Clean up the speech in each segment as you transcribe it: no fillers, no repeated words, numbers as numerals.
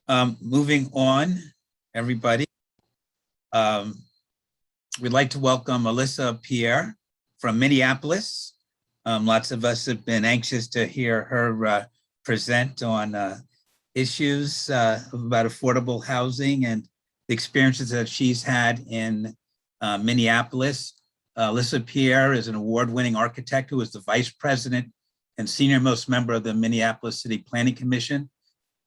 Moving on, everybody. We'd like to welcome Alissa Pier from Minneapolis. Lots of us have been anxious to hear her present on issues about affordable housing and the experiences that she's had in Minneapolis. Alissa Pier is an award-winning architect who is the vice president and senior most member of the Minneapolis City Planning Commission.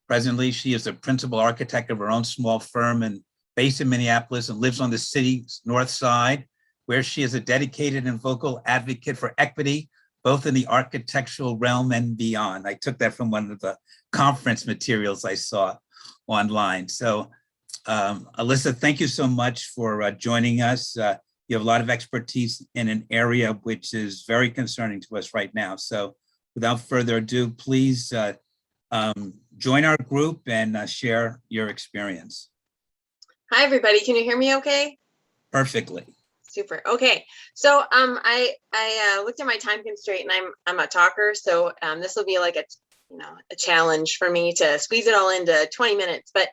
Presently, she is the principal architect of her own small firm and based in Minneapolis and lives on the city's north side, where she is a dedicated and vocal advocate for equity, both in the architectural realm and beyond. I took that from one of the conference materials I saw online. So Alissa, thank you so much for joining us. You have a lot of expertise in an area which is very concerning to us right now. So without further ado, please join our group and share your experience. Hi, everybody. Can you hear me okay? Perfectly. Super. Okay. So I looked at my time constraint and I'm a talker. So this will be like a challenge for me to squeeze it all into 20 minutes. But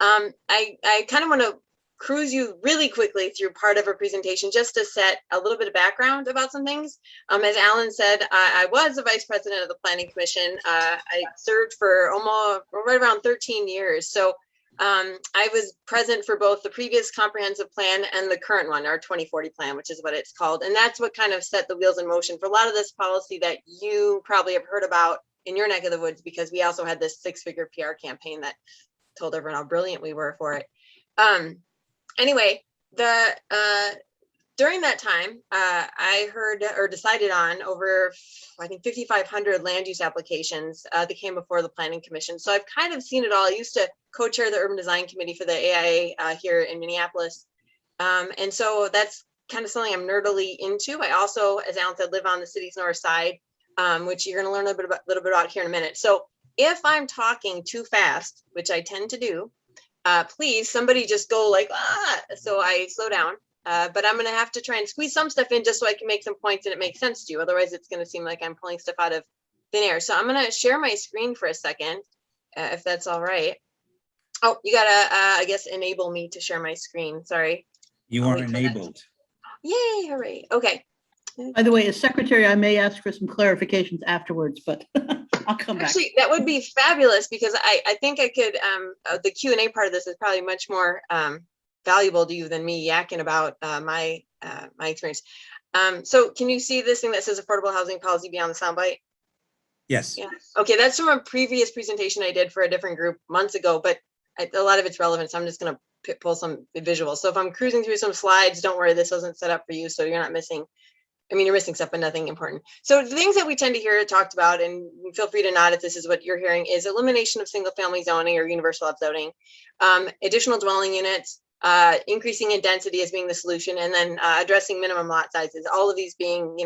I kind of want to cruise you really quickly through part of a presentation just to set a little bit of background about some things. As Alan said, I was the vice president of the Planning Commission. I served for almost right around 13 years. So I was present for both the previous comprehensive plan and the current one, our 2040 plan, which is what it's called. And that's what kind of set the wheels in motion for a lot of this policy that you probably have heard about in your neck of the woods, because we also had this 6-figure PR campaign that told everyone how brilliant we were for it. Anyway, during that time, I heard or decided on over, I think, 5,500 land use applications that came before the Planning Commission. So I've kind of seen it all. I used to co-chair the Urban Design Committee for the AIA here in Minneapolis. And so that's kind of something I'm nerdily into. I also, as Alan said, live on the city's north side, which you're going to learn a little bit about here in a minute. So if I'm talking too fast, which I tend to do, please, somebody just go like, so I slow down. But I'm going to have to try and squeeze some stuff in just so I can make some points and it makes sense to you. Otherwise, it's going to seem like I'm pulling stuff out of thin air. So I'm going to share my screen for a second, if that's all right. Oh, you got to, I guess, enable me to share my screen. Sorry. You are enabled. Yay, hooray. Okay. By the way, as secretary, I may ask for some clarifications afterwards, but I'll come back. Actually, that would be fabulous, because I think I could, the Q&A part of this is probably much more valuable to you than me yakking about my experience. So can you see this thing that says affordable housing policy beyond the soundbite? Yes. Yeah. Okay, that's from a previous presentation I did for a different group months ago, but a lot of it's relevant, so I'm just going to pull some visuals. So if I'm cruising through some slides, don't worry, this wasn't set up for you, so you're not missing. I mean, you're missing stuff, but nothing important. So the things that we tend to hear talked about, and feel free to nod if this is what you're hearing, is elimination of single family zoning or universal upzoning, additional dwelling units, increasing in density as being the solution, and then addressing minimum lot sizes, all of these being,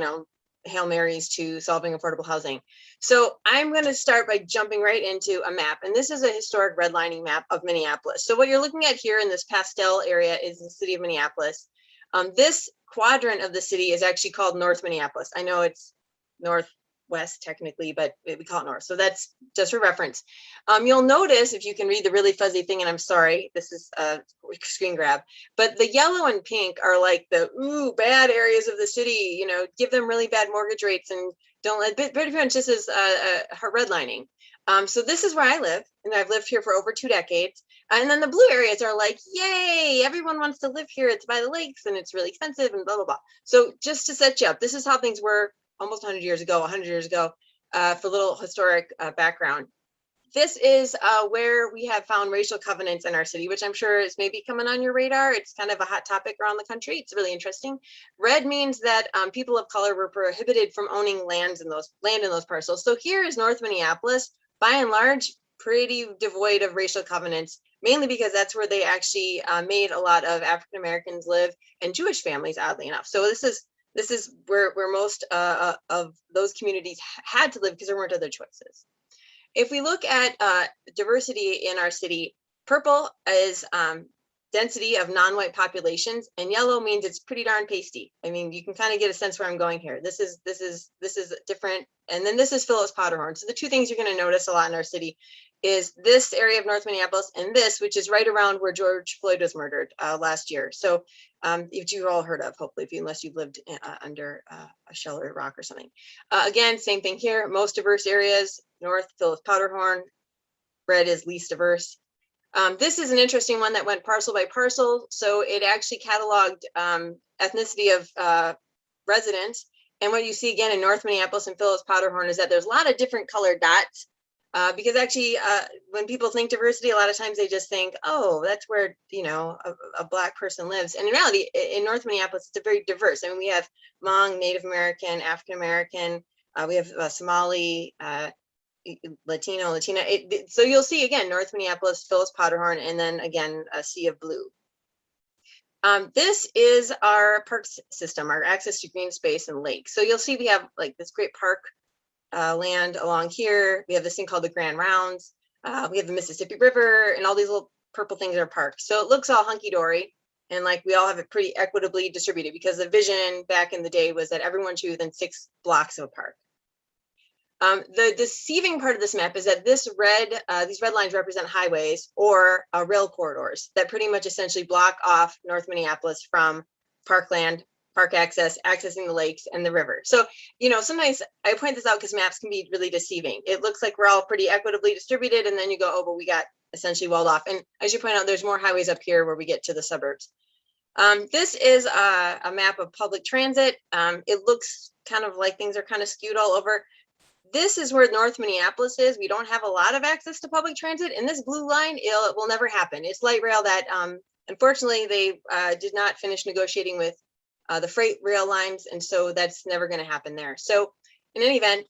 Hail Marys to solving affordable housing. So I'm going to start by jumping right into a map. And this is a historic redlining map of Minneapolis. So what you're looking at here in this pastel area is the city of Minneapolis. This quadrant of the city is actually called North Minneapolis. I know it's northwest technically, but we call it north. So that's just for reference. You'll notice, if you can read the really fuzzy thing, and I'm sorry, this is a screen grab, but the yellow and pink are like the bad areas of the city, give them really bad mortgage rates and don't let, pretty much this is redlining. So this is where I live, and I've lived here for over 2 decades. And then the blue areas are like, yay, everyone wants to live here. It's by the lakes and it's really expensive and blah, blah, blah. So just to set you up, this is how things were almost 100 years ago, for a little historic background. This is where we have found racial covenants in our city, which I'm sure is maybe coming on your radar. It's kind of a hot topic around the country. It's really interesting. Red means that people of color were prohibited from owning land in those parcels. So here is North Minneapolis, by and large, pretty devoid of racial covenants, mainly because that's where they actually made a lot of African Americans live and Jewish families, oddly enough. So this is where most of those communities had to live because there weren't other choices. If we look at diversity in our city, purple is density of non-white populations, and yellow means it's pretty darn pasty. I mean, you can kind of get a sense where I'm going here. This is different, and then this is Phyllis Powderhorn. So the two things you're going to notice a lot in our city is this area of North Minneapolis and this, which is right around where George Floyd was murdered last year. So if you've all heard of, hopefully, unless you've lived under a shell or a rock or something. Again, same thing here. Most diverse areas, North, Phyllis Powderhorn, red is least diverse. This is an interesting one that went parcel by parcel. So it actually cataloged ethnicity of residents. And what you see again in North Minneapolis and Phyllis Powderhorn is that there's a lot of different colored dots. Because actually, when people think diversity, a lot of times they just think, oh, that's where, you know, a Black person lives. And in reality, in North Minneapolis, it's a very diverse. I mean, we have Hmong, Native American, African American, we have Somali, Latino, Latina. So you'll see again, North Minneapolis, Phyllis Powderhorn, and then again, a sea of blue. This is our parks system, our access to green space and lakes. So you'll see we have like this great park land along here. We have this thing called the Grand Rounds. We have the Mississippi River and all these little purple things are parks. So it looks all hunky-dory and like we all have it pretty equitably distributed because the vision back in the day was that everyone should be within 6 blocks of a park. The deceiving part of this map is that these red lines represent highways or rail corridors that pretty much essentially block off North Minneapolis from parkland, park access, accessing the lakes and the river. So, you know, sometimes I point this out because maps can be really deceiving. It looks like we're all pretty equitably distributed and then you go, oh, but we got essentially walled off. And as you point out, there's more highways up here where we get to the suburbs. This is a map of public transit. It looks kind of like things are kind of skewed all over. This is where North Minneapolis is. We don't have a lot of access to public transit and this blue line, it will never happen. It's light rail that unfortunately they did not finish negotiating with the freight rail lines, and so that's never going to happen there. So in any event,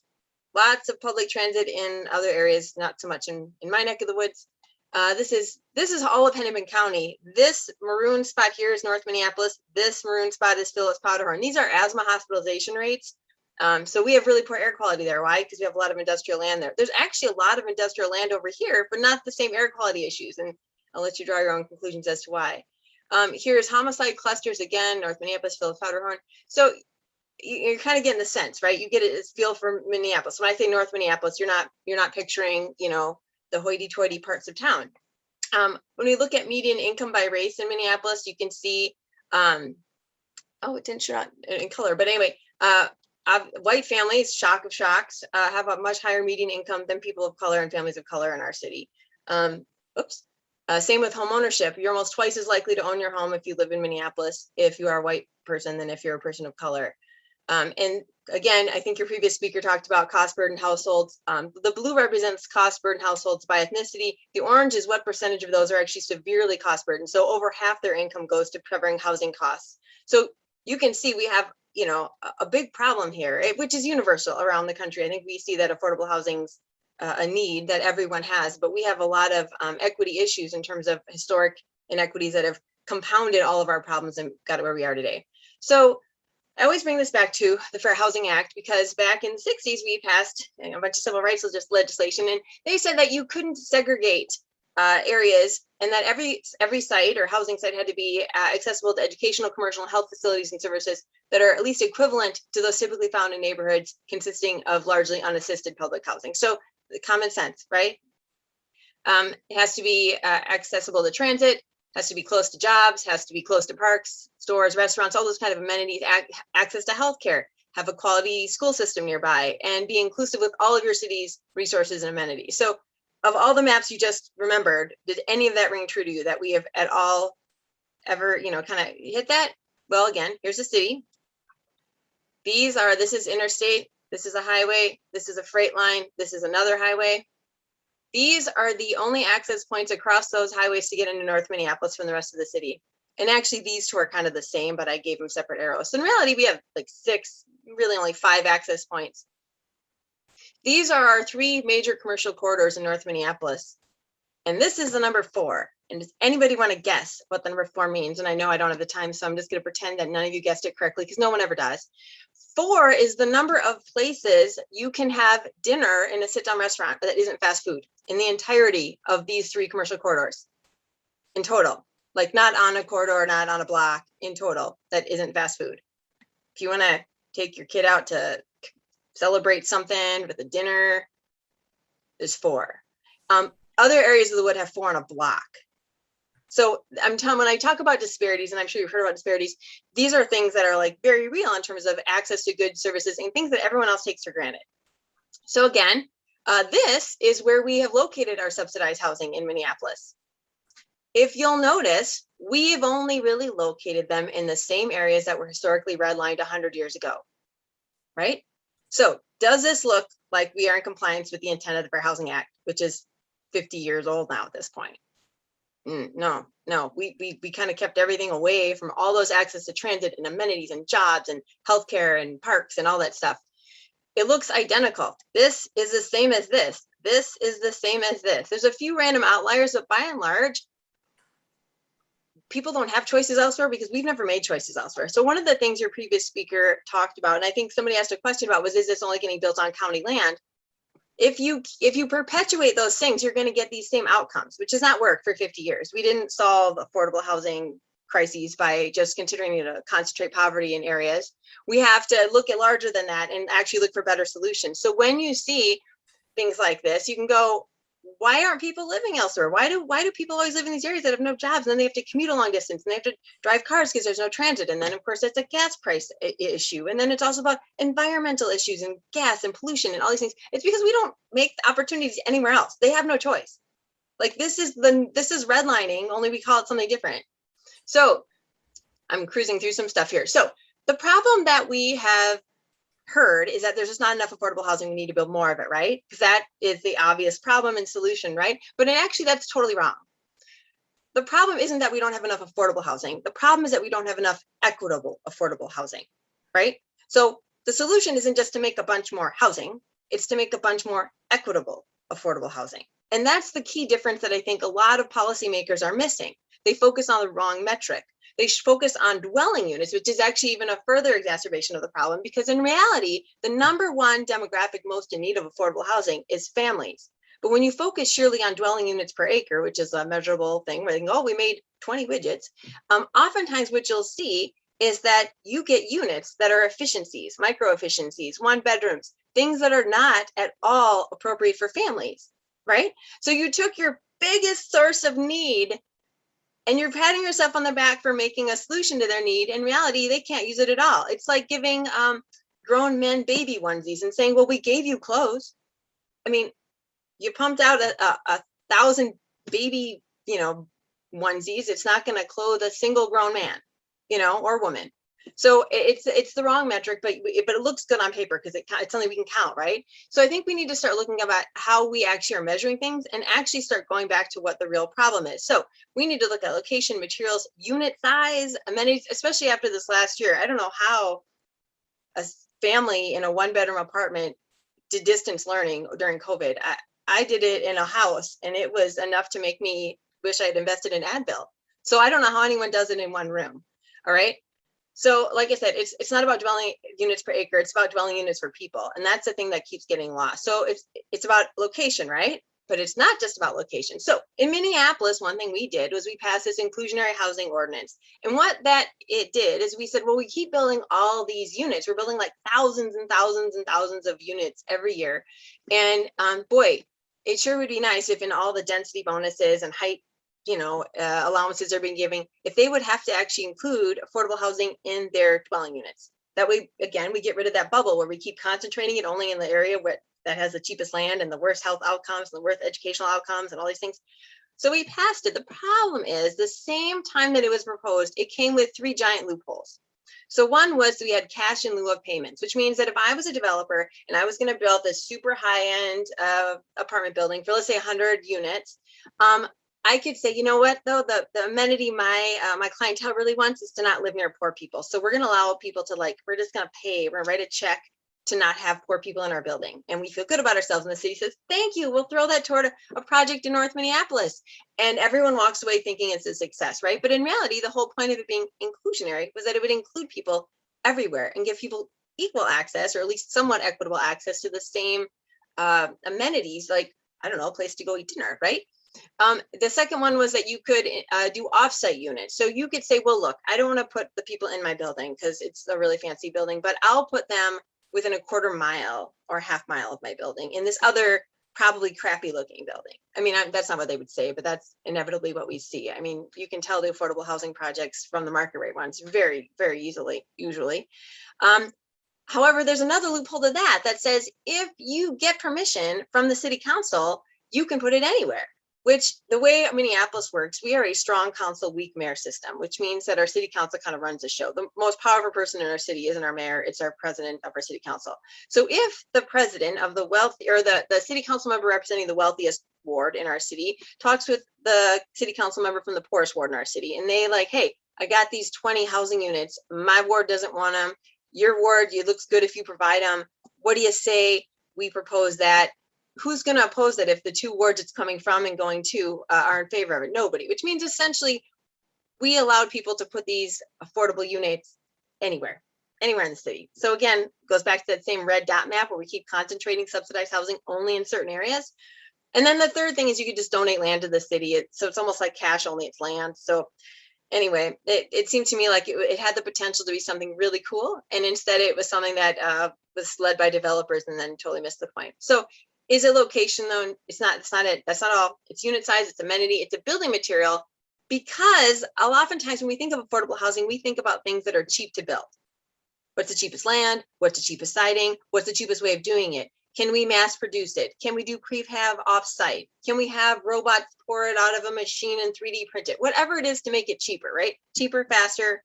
lots of public transit in other areas, not so much in my neck of the woods. This is all of Hennepin County. This maroon spot here is North Minneapolis. This maroon spot is Phyllis Powderhorn. These are asthma hospitalization rates. So we have really poor air quality there. Why? Because we have a lot of industrial land there. There's actually a lot of industrial land over here, but not the same air quality issues. And I'll let you draw your own conclusions as to why. Here's homicide clusters again, North Minneapolis, Phyllis Powderhorn. So you're kind of getting the sense, right? You get it as feel for Minneapolis. When I say North Minneapolis, you're not picturing, you know, the hoity-toity parts of town. When we look at median income by race in Minneapolis, you can see, oh, it didn't show up in color, but anyway, white families, shock of shocks, have a much higher median income than people of color and families of color in our city. Same with home ownership. You're almost twice as likely to own your home if you live in Minneapolis, if you are a white person than if you're a person of color. And again, I think your previous speaker talked about cost burden households. The blue represents cost burden households by ethnicity. The orange is what percentage of those are actually severely cost burdened. So over half their income goes to covering housing costs. So you can see we have, you know, a big problem here, which is universal around the country. I think we see that affordable housing's a need that everyone has, but we have a lot of equity issues in terms of historic inequities that have compounded all of our problems and got it where we are today. So I always bring this back to the Fair Housing Act, because back in the 60s, we passed a bunch of civil rights legislation, and they said that you couldn't segregate areas, and that every site or housing site had to be accessible to educational, commercial, and health facilities and services that are at least equivalent to those typically found in neighborhoods consisting of largely unassisted public housing. So common sense, right? It has to be accessible to transit, has to be close to jobs, has to be close to parks, stores, restaurants, all those kind of amenities, access to healthcare, have a quality school system nearby, and be inclusive with all of your city's resources and amenities. So of all the maps you just remembered, did any of that ring true to you, that we have at all ever, you know, kind of hit that? Well, again, here's the city. This is interstate, this is a highway, this is a freight line, this is another highway. These are the only access points across those highways to get into North Minneapolis from the rest of the city. And actually these two are kind of the same, but I gave them separate arrows. So in reality, we have like 6, really only 5 access points. These are our 3 major commercial corridors in North Minneapolis. And this is the number 4. And does anybody want to guess what the number 4 means? And I know I don't have the time, so I'm just going to pretend that none of you guessed it correctly, because no one ever does. 4 is the number of places you can have dinner in a sit-down restaurant that isn't fast food in the entirety of these 3 commercial corridors in total. Like not on a corridor, not on a block, in total, that isn't fast food. If you want to take your kid out to celebrate something with a dinner, there's 4. Other areas of the wood have 4 on a block. So I'm telling, when I talk about disparities, and I'm sure you've heard about disparities, these are things that are like very real in terms of access to goods, services, and things that everyone else takes for granted. So again, this is where we have located our subsidized housing in Minneapolis. If you'll notice, we've only really located them in the same areas that were historically redlined 100 years ago, right? So does this look like we are in compliance with the intent of the Fair Housing Act, which is 50 years old now at this point? No, we kind of kept everything away from all those access to transit and amenities and jobs and healthcare and parks and all that stuff. It looks identical. This is the same as this. This is the same as this. There's a few random outliers, but by and large, people don't have choices elsewhere because we've never made choices elsewhere. So one of the things your previous speaker talked about, and I think somebody asked a question about, was, is this only getting built on county land? If you perpetuate those things, you're going to get these same outcomes, which has not worked for 50 years. We didn't solve affordable housing crises by just continuing to concentrate poverty in areas. We have to look at larger than that and actually look for better solutions. So when you see things like this, you can go, why aren't people living elsewhere? Why do people always live in these areas that have no jobs? And then they have to commute a long distance and they have to drive cars because there's no transit. And then of course it's a gas price issue. And then it's also about environmental issues and gas and pollution and all these things. It's because we don't make opportunities anywhere else. They have no choice. Like this is redlining, only we call it something different. So I'm cruising through some stuff here. So the problem that we have heard is that there's just not enough affordable housing. We need to build more of it, right? Because that is the obvious problem and solution, right? But actually that's totally wrong. The problem isn't that we don't have enough affordable housing. The problem is that we don't have enough equitable affordable housing, right? So the solution isn't just to make a bunch more housing, it's to make a bunch more equitable affordable housing. And that's the key difference that I think a lot of policymakers are missing. They focus on the wrong metric. They focus on dwelling units, which is actually even a further exacerbation of the problem, because in reality, the number one demographic most in need of affordable housing is families. But when you focus surely on dwelling units per acre, which is a measurable thing where they can go, oh, we made 20 widgets. Oftentimes what you'll see is that you get units that are efficiencies, micro efficiencies, 1 bedrooms, things that are not at all appropriate for families, right? So you took your biggest source of need and you're patting yourself on the back for making a solution to their need. In reality, they can't use it at all. It's like giving grown men baby onesies and saying, well, we gave you clothes. I mean, you pumped out a 1,000 baby, onesies. It's not going to clothe a single grown man, or woman. So it's the wrong metric, but it looks good on paper because it's something we can count, right? So I think we need to start looking about how we actually are measuring things and actually start going back to what the real problem is. So we need to look at location, materials, unit size, amenities, especially after this last year. I don't know how a family in a 1-bedroom apartment did distance learning during COVID. I did it in a house and it was enough to make me wish I had invested in Advil. So I don't know how anyone does it in one room. All right. So like I said, it's not about dwelling units per acre, it's about dwelling units for people. And that's the thing that keeps getting lost. So it's about location, right? But it's not just about location. So in Minneapolis, one thing we did was we passed this inclusionary housing ordinance. And what it did is we said, well, we keep building all these units. We're building like thousands and thousands and thousands of units every year. And boy, it sure would be nice if in all the density bonuses and height allowances are being given, if they would have to actually include affordable housing in their dwelling units. That way, again, we get rid of that bubble where we keep concentrating it only in the area that has the cheapest land and the worst health outcomes and the worst educational outcomes and all these things. So we passed it. The problem is the same time that it was proposed, it came with 3 giant loopholes. So one was we had cash in lieu of payments, which means that if I was a developer and I was going to build this super high-end apartment building for, let's say, 100 units, I could say, you know what, though, the amenity my clientele really wants is to not live near poor people. So we're going to allow people to, we're just going to pay, we're going to write a check to not have poor people in our building. And we feel good about ourselves. And the city says, thank you, we'll throw that toward a project in North Minneapolis. And everyone walks away thinking it's a success, right? But in reality, the whole point of it being inclusionary was that it would include people everywhere and give people equal access, or at least somewhat equitable access to the same amenities, like, I don't know, a place to go eat dinner, right? The second one was that you could do offsite units. So you could say, well, look, I don't want to put the people in my building because it's a really fancy building, but I'll put them within a 1/4 mile or 1/2 mile of my building in this other probably crappy looking building. I mean, that's not what they would say, but that's inevitably what we see. I mean, you can tell the affordable housing projects from the market rate ones very, very easily, usually. However, there's another loophole to that says if you get permission from the city council, you can put it anywhere. Which the way Minneapolis works, we are a strong council, weak mayor system, which means that our city council kind of runs the show. The most powerful person in our city isn't our mayor, it's our president of our city council. So if the president of the wealthy, or the city council member representing the wealthiest ward in our city talks with the city council member from the poorest ward in our city, and they like, hey, I got these 20 housing units, my ward doesn't want them, your ward, it looks good if you provide them, what do you say we propose that? Who's going to oppose that if the two wards it's coming from and going to are in favor of it? Nobody, which means essentially we allowed people to put these affordable units anywhere in the city. So again, goes back to that same red dot map where we keep concentrating subsidized housing only in certain areas. And then the third thing is you could just donate land to the city. So it's almost like cash, only it's land. So anyway, it seemed to me like it had the potential to be something really cool. And instead it was something that was led by developers and then totally missed the point. So is it location though? It's not it. That's not all. It's unit size, it's amenity, it's a building material, because oftentimes when we think of affordable housing, we think about things that are cheap to build. What's the cheapest land? What's the cheapest siding? What's the cheapest way of doing it? Can we mass produce it? Can we do prefab off-site? Can we have robots pour it out of a machine and 3D print it? Whatever it is to make it cheaper, right? Cheaper, faster,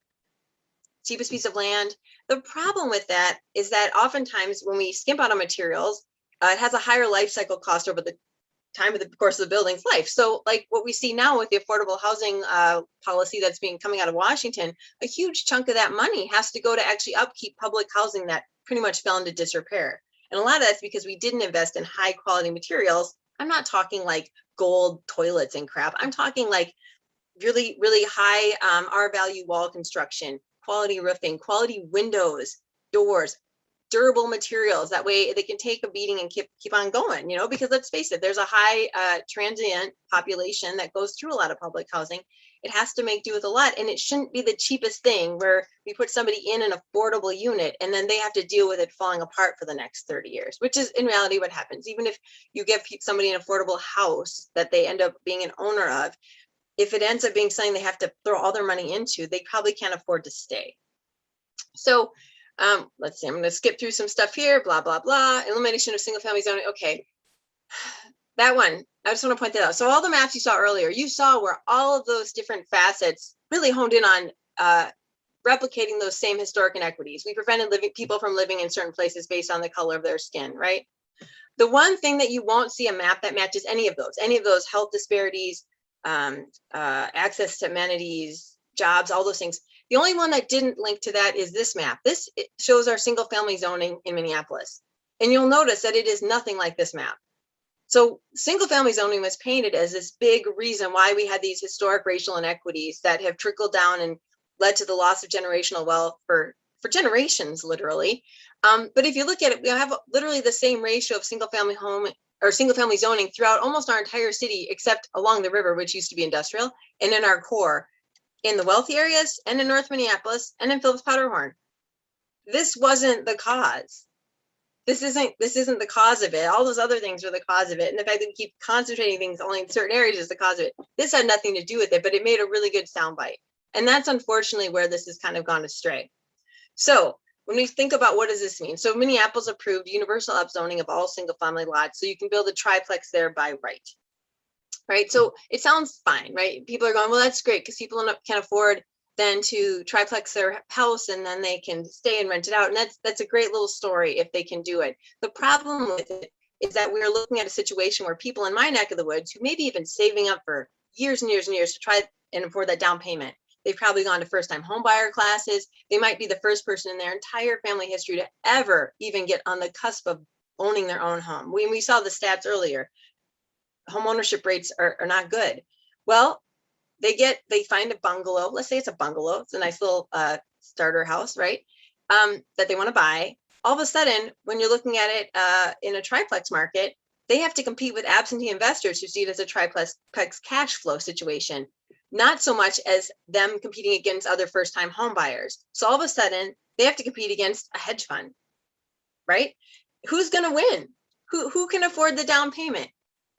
cheapest piece of land. The problem with that is that oftentimes when we skimp out on materials, it has a higher life cycle cost over the time of the course of the building's life. So like what we see now with the affordable housing policy that's coming out of Washington, a huge chunk of that money has to go to actually upkeep public housing that pretty much fell into disrepair. And a lot of that's because we didn't invest in high quality materials. I'm not talking like gold toilets and crap. I'm talking like really, really high R value wall construction, quality roofing, quality windows, doors, durable materials. That way they can take a beating and keep on going, you know, because let's face it, there's a high transient population that goes through a lot of public housing. It has to make do with a lot, and it shouldn't be the cheapest thing where we put somebody in an affordable unit and then they have to deal with it falling apart for the next 30 years, which is in reality what happens. Even if you give somebody an affordable house that they end up being an owner of, if it ends up being something they have to throw all their money into, they probably can't afford to stay. So let's see, I'm going to skip through some stuff here, blah, blah, blah. Elimination of single family zoning. Okay, that one, I just want to point that out. So all the maps you saw earlier, you saw where all of those different facets really honed in on replicating those same historic inequities. We prevented people from living in certain places based on the color of their skin, right? The one thing that you won't see a map that matches any of those health disparities, access to amenities, jobs, all those things. The only one that didn't link to that is this map. This shows our single family zoning in Minneapolis. And you'll notice that it is nothing like this map. So single family zoning was painted as this big reason why we had these historic racial inequities that have trickled down and led to the loss of generational wealth for generations, literally. But if you look at it, we have literally the same ratio of single family home or single family zoning throughout almost our entire city, except along the river, which used to be industrial, and in our core, in the wealthy areas and in North Minneapolis and in Phillips Powderhorn. This wasn't the cause. This isn't the cause of it. All those other things are the cause of it. And the fact that we keep concentrating things only in certain areas is the cause of it. This had nothing to do with it, but it made a really good soundbite. And that's unfortunately where this has kind of gone astray. So when we think about what does this mean? So Minneapolis approved universal upzoning of all single family lots. So you can build a triplex there by right. Right. So it sounds fine, right? People are going, well, that's great because people can afford then to triplex their house and then they can stay and rent it out. And that's a great little story if they can do it. The problem with it is that we're looking at a situation where people in my neck of the woods who maybe even saving up for years and years and years to try and afford that down payment. They've probably gone to first-time home buyer classes. They might be the first person in their entire family history to ever even get on the cusp of owning their own home. We saw the stats earlier. Home ownership rates are not good. Well, they find a bungalow. Let's say it's a bungalow. It's a nice little starter house, right? That they want to buy. All of a sudden, when you're looking at it in a triplex market, they have to compete with absentee investors who see it as a triplex cash flow situation, not so much as them competing against other first-time home buyers. So all of a sudden, they have to compete against a hedge fund, right? Who's going to win? Who can afford the down payment?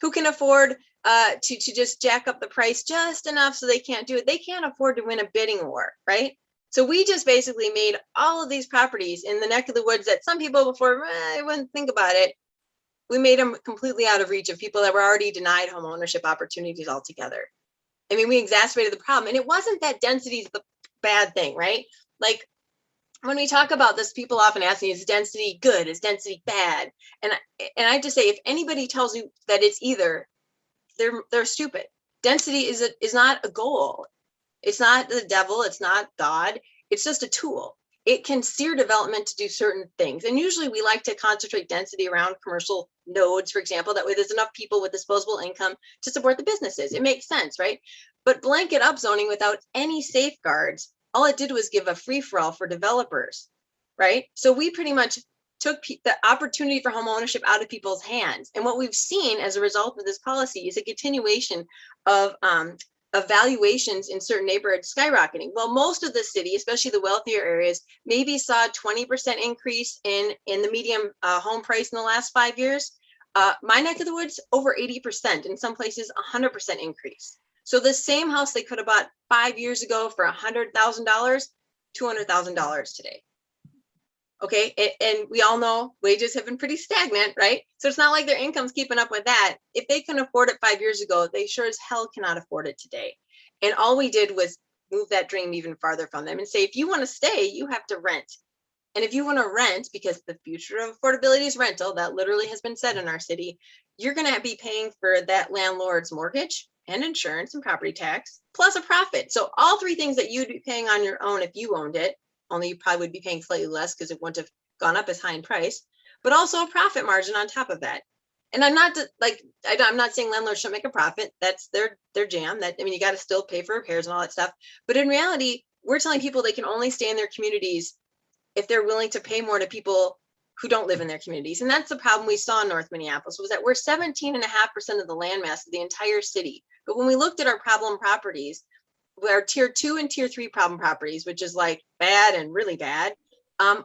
Who can afford to just jack up the price just enough so they can't do it? They can't afford to win a bidding war, right? So we just basically made all of these properties in the neck of the woods that some people before wouldn't think about it. We made them completely out of reach of people that were already denied home ownership opportunities altogether. I mean, we exacerbated the problem, and it wasn't that density is the bad thing, right? Like when we talk about this, people often ask me, is density good? Is density bad? And I just say, if anybody tells you that it's either, they're stupid. Density is not a goal. It's not the devil. It's not God. It's just a tool. It can steer development to do certain things. And usually we like to concentrate density around commercial nodes, for example. That way there's enough people with disposable income to support the businesses. It makes sense, right? But blanket upzoning without any safeguards, all it did was give a free-for-all for developers, right? So we pretty much took the opportunity for home ownership out of people's hands. And what we've seen as a result of this policy is a continuation of valuations in certain neighborhoods skyrocketing. Well, most of the city, especially the wealthier areas, maybe saw a 20% increase in the median home price in the last 5 years. My neck of the woods, over 80%, in some places 100% increase. So the same house they could have bought 5 years ago for $100,000, $200,000 today. Okay, and we all know wages have been pretty stagnant, right? So it's not like their income's keeping up with that. If they can afford it 5 years ago, they sure as hell cannot afford it today. And all we did was move that dream even farther from them and say, if you want to stay, you have to rent. And if you want to rent, because the future of affordability is rental, that literally has been said in our city, you're going to be paying for that landlord's mortgage and insurance and property tax, plus a profit. So all three things that you'd be paying on your own if you owned it, only you probably would be paying slightly less because it wouldn't have gone up as high in price, but also a profit margin on top of that. And I'm not I'm not saying landlords shouldn't make a profit. That's their jam. That, I mean, you got to still pay for repairs and all that stuff. But in reality, we're telling people they can only stay in their communities if they're willing to pay more to people who don't live in their communities. And that's the problem we saw in North Minneapolis, was that we're 17.5% of the land mass of the entire city. But when we looked at our problem properties, our tier 2 and tier 3 problem properties, which is like bad and really bad,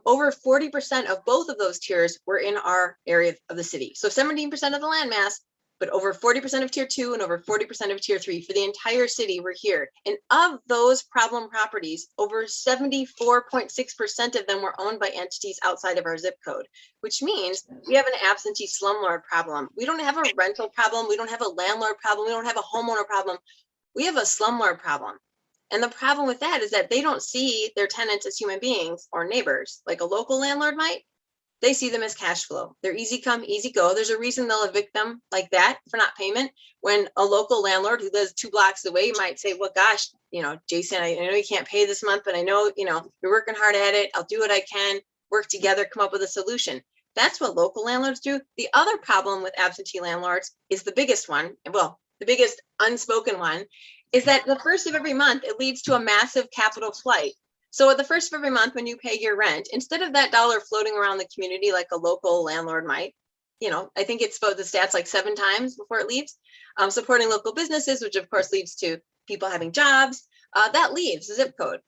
over 40% of both of those tiers were in our area of the city. So 17% of the land mass, but over 40% of tier 2 and over 40% of tier 3 for the entire city were here. And of those problem properties, over 74.6% of them were owned by entities outside of our zip code, which means we have an absentee slumlord problem. We don't have a rental problem. We don't have a landlord problem. We don't have a homeowner problem. We have a slumlord problem. And the problem with that is that they don't see their tenants as human beings or neighbors, like a local landlord might. They see them as cash flow. They're easy come, easy go. There's a reason they'll evict them like that for not payment. When a local landlord who lives 2 blocks away might say, well, gosh, Jason, I know you can't pay this month, but I know, you're working hard at it. I'll do what I can, work together, come up with a solution. That's what local landlords do. The other problem with absentee landlords is the biggest one. Well, the biggest unspoken one is that the first of every month, it leads to a massive capital flight. So at the first of every month, when you pay your rent, instead of that dollar floating around the community like a local landlord might, I think it's about the stats like 7 times before it leaves, supporting local businesses, which of course leads to people having jobs, that leaves the zip code.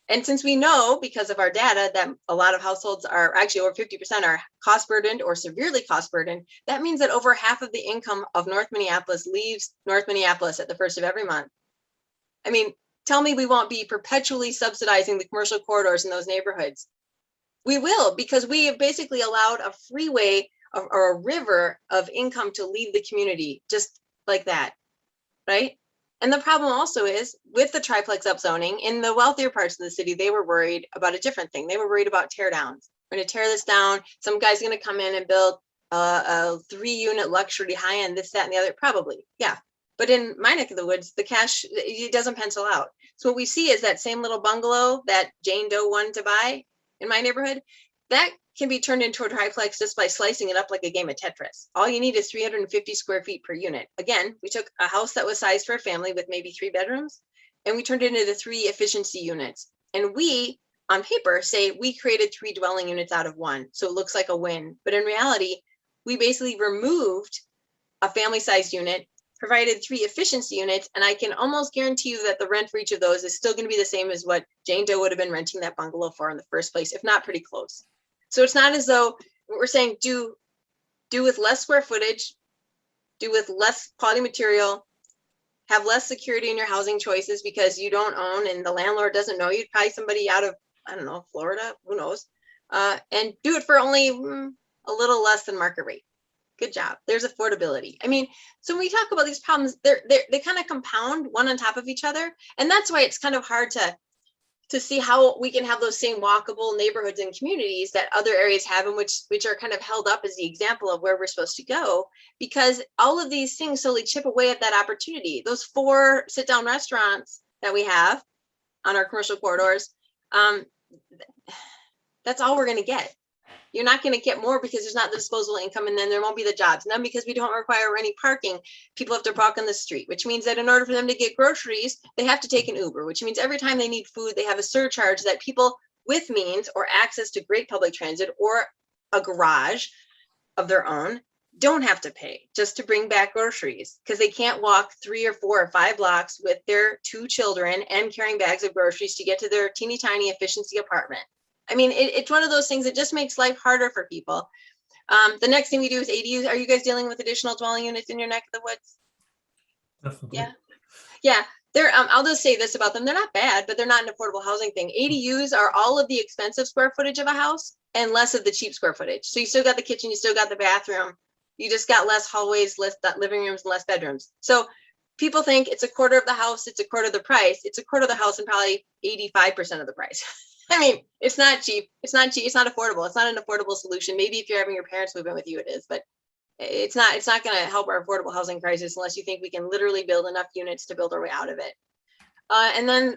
And since we know, because of our data, that a lot of households are actually over 50% are cost burdened or severely cost burdened, that means that over half of the income of North Minneapolis leaves North Minneapolis at the first of every month. I mean, tell me we won't be perpetually subsidizing the commercial corridors in those neighborhoods. We will, because we have basically allowed a freeway or a river of income to leave the community just like that, right? And the problem also is with the triplex upzoning in the wealthier parts of the city, they were worried about a different thing. They were worried about tear downs. We're going to tear this down. Some guy's going to come in and build a 3-unit luxury high end, this, that, and the other. Probably, yeah. But in my neck of the woods, the cash, it doesn't pencil out. So what we see is that same little bungalow that Jane Doe wanted to buy in my neighborhood, that can be turned into a triplex just by slicing it up like a game of Tetris. All you need is 350 square feet per unit. Again, we took a house that was sized for a family with maybe 3 bedrooms, and we turned it into 3 efficiency units. And we, on paper, say we created 3 dwelling units out of 1. So it looks like a win. But in reality, we basically removed a family-sized unit, provided 3 efficiency units, and I can almost guarantee you that the rent for each of those is still going to be the same as what Jane Doe would have been renting that bungalow for in the first place, if not pretty close. So it's not as though we're saying do do with less square footage, do with less quality material, have less security in your housing choices because you don't own and the landlord doesn't know you. Probably somebody out of, I don't know, Florida, who knows, and do it for only a little less than market rate. Good job. There's affordability. I mean, so when we talk about these problems, they kind of compound one on top of each other. And that's why it's kind of hard to see how we can have those same walkable neighborhoods and communities that other areas have, and which are kind of held up as the example of where we're supposed to go, because all of these things slowly chip away at that opportunity. Those 4 sit-down restaurants that we have on our commercial corridors, that's all we're going to get. You're not going to get more because there's not the disposable income, and then there won't be the jobs. And then because we don't require any parking, people have to park on the street, which means that in order for them to get groceries, they have to take an Uber, which means every time they need food, they have a surcharge that people with means or access to great public transit or a garage of their own don't have to pay just to bring back groceries, because they can't walk 3 or 4 or 5 blocks with their 2 children and carrying bags of groceries to get to their teeny tiny efficiency apartment. I mean, it's one of those things that just makes life harder for people. The next thing we do is ADUs. Are you guys dealing with additional dwelling units in your neck of the woods? Definitely. Yeah. Yeah. They're, I'll just say this about them. They're not bad, but they're not an affordable housing thing. ADUs are all of the expensive square footage of a house and less of the cheap square footage. So you still got the kitchen, you still got the bathroom. You just got less hallways, less living rooms, and less bedrooms. So people think it's a quarter of the house, it's a quarter of the price. It's a quarter of the house and probably 85% of the price. I mean, it's not cheap. It's not cheap. It's not affordable. It's not an affordable solution. Maybe if you're having your parents move in with you, it is, but it's not going to help our affordable housing crisis unless you think we can literally build enough units to build our way out of it. And then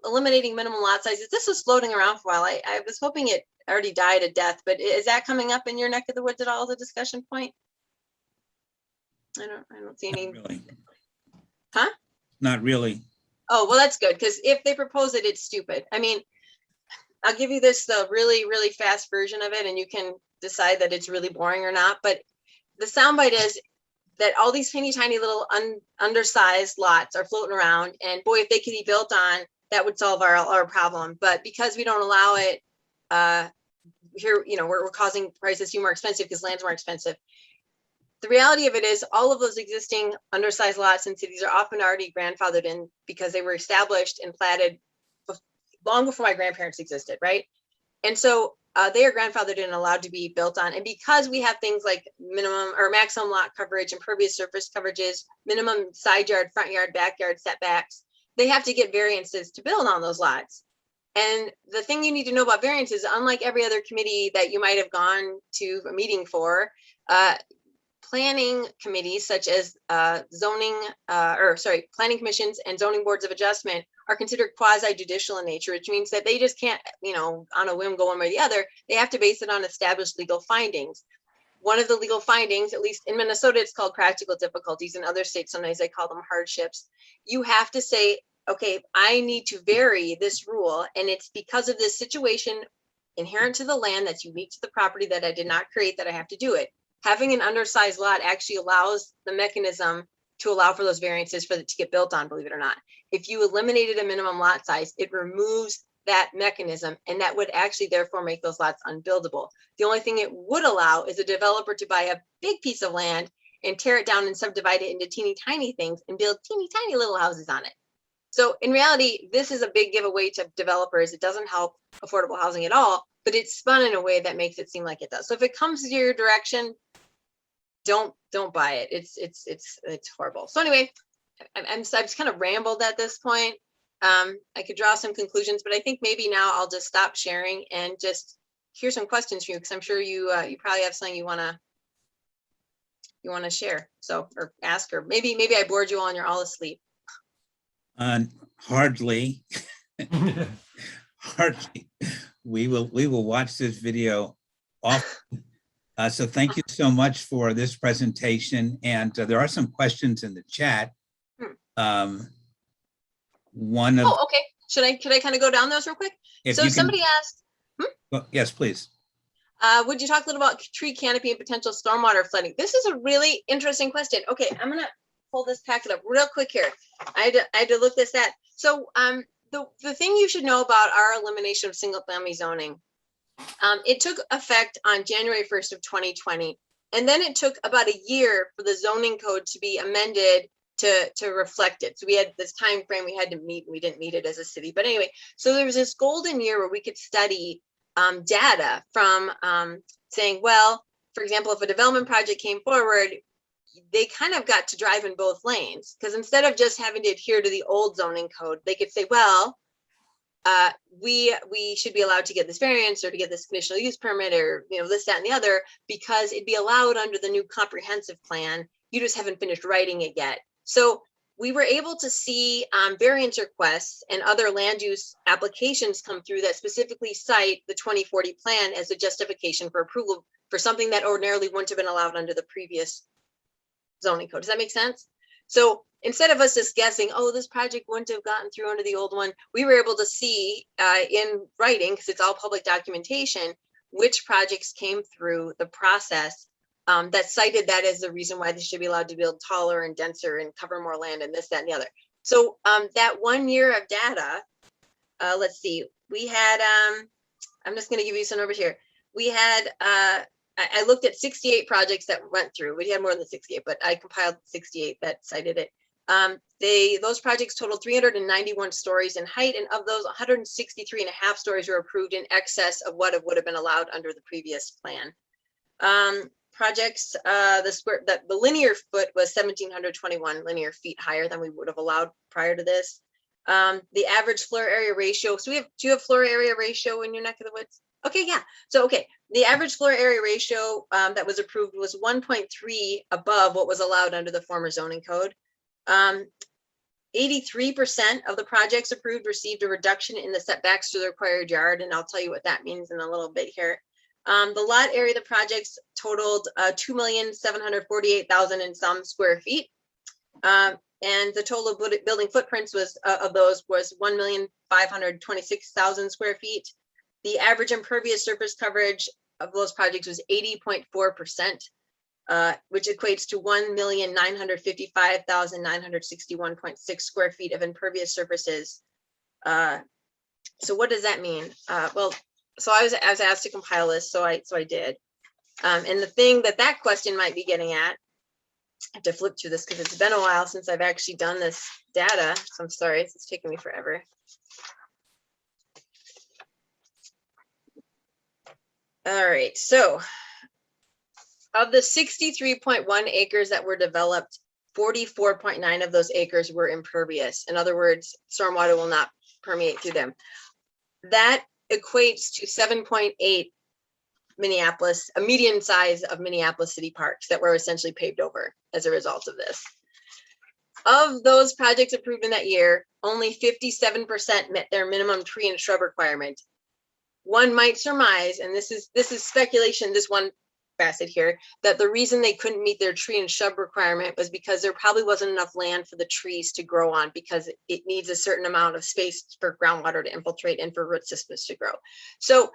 eliminating minimum lot sizes. This was floating around for a while. I was hoping it already died a death, but is that coming up in your neck of the woods at all as a discussion point? I don't see any. Not really. Huh? Not really. Oh, well, that's good, because if they propose it, it's stupid. I mean, I'll give you this the really, really fast version of it, and you can decide that it's really boring or not. But the soundbite is that all these teeny tiny little undersized lots are floating around, and boy, if they could be built on, that would solve our problem. But because we don't allow it here, you know, we're causing prices to be more expensive because land's more expensive. The reality of it is all of those existing undersized lots in cities are often already grandfathered in because they were established and platted long before my grandparents existed, right? And so they are grandfathered in and allowed to be built on. And because we have things like minimum or maximum lot coverage, impervious surface coverages, minimum side yard, front yard, backyard setbacks, they have to get variances to build on those lots. And the thing you need to know about variances, unlike every other committee that you might have gone to a meeting for, planning committees such as planning commissions and zoning boards of adjustment are considered quasi-judicial in nature, which means that they just can't, you know, on a whim go one way or the other. They have to base it on established legal findings. One of the legal findings, at least in Minnesota, it's called practical difficulties. In other states, sometimes they call them hardships. You have to say, okay, I need to vary this rule, and it's because of this situation inherent to the land that's unique to the property that I did not create that I have to do it. Having an undersized lot actually allows the mechanism to allow for those variances for it to get built on, believe it or not. If you eliminated a minimum lot size, it removes that mechanism, and that would actually therefore make those lots unbuildable. The only thing it would allow is a developer to buy a big piece of land and tear it down and subdivide it into teeny tiny things and build teeny tiny little houses on it. So in reality, this is a big giveaway to developers. It doesn't help affordable housing at all, but it's spun in a way that makes it seem like it does. So if it comes to your direction, don't buy it. It's horrible. So anyway, I've just kind of rambled at this point. I could draw some conclusions, but I think maybe now I'll just stop sharing and just hear some questions from you, because I'm sure you probably have something you want to share. So, or ask, or maybe I bored you all and you're all asleep. Hardly. Hardly. We will watch this video often. So thank you so much for this presentation. And there are some questions in the chat. One of, okay. Should I kind of go down those real quick? So somebody asked, well, yes, please. Would you talk a little about tree canopy and potential stormwater flooding? This is a really interesting question. Okay, I'm gonna pull this packet up real quick here. I had to look this at. So the thing you should know about our elimination of single family zoning, it took effect on January 1st of 2020. And then it took about a year for the zoning code to be amended to reflect it. So we had this time frame we had to meet, and we didn't meet it as a city. But anyway, so there was this golden year where we could study data from saying, well, for example, if a development project came forward, they kind of got to drive in both lanes, because instead of just having to adhere to the old zoning code, they could say, well, we should be allowed to get this variance or to get this conditional use permit, or this, that, and the other, because it'd be allowed under the new comprehensive plan. You just haven't finished writing it yet. So we were able to see variance requests and other land use applications come through that specifically cite the 2040 plan as a justification for approval for something that ordinarily wouldn't have been allowed under the previous zoning code. Does that make sense? So instead of us just guessing, oh, this project wouldn't have gotten through under the old one, we were able to see in writing, because it's all public documentation, which projects came through the process that cited that as the reason why they should be allowed to build taller and denser and cover more land and this, that, and the other. So that 1 year of data, let's see, we had, I'm just going to give you some numbers here. We had, I looked at 68 projects that went through. We had more than 68, but I compiled 68 that cited it. Those projects totaled 391 stories in height, and of those, 163 and a half stories were approved in excess of what would have been allowed under the previous plan. Projects, the linear foot was 1,721 linear feet higher than we would have allowed prior to this. The average floor area ratio. So do you have floor area ratio in your neck of the woods? Okay, yeah. So, okay, the average floor area ratio that was approved was 1.3 above what was allowed under the former zoning code. 83% of the projects approved received a reduction in the setbacks to the required yard, and I'll tell you what that means in a little bit here. The lot area of the projects totaled 2,748,000 and some square feet. And the total building footprints of those was 1,526,000 square feet. The average impervious surface coverage of those projects was 80.4%, which equates to 1,955,961.6 square feet of impervious surfaces. So what does that mean? So I was asked to compile this, so I did. And the thing that question might be getting at, I have to flip through this because it's been a while since I've actually done this data. So I'm sorry, it's taking me forever. All right, so of the 63.1 acres that were developed, 44.9 of those acres were impervious. In other words, stormwater will not permeate through them. That equates to 7.8 Minneapolis, a median size of Minneapolis city parks that were essentially paved over as a result of this. Of those projects approved in that year, only 57% met their minimum tree and shrub requirement. One might surmise, and this is speculation, this one facet here, that the reason they couldn't meet their tree and shrub requirement was because there probably wasn't enough land for the trees to grow on, because it needs a certain amount of space for groundwater to infiltrate and for root systems to grow. So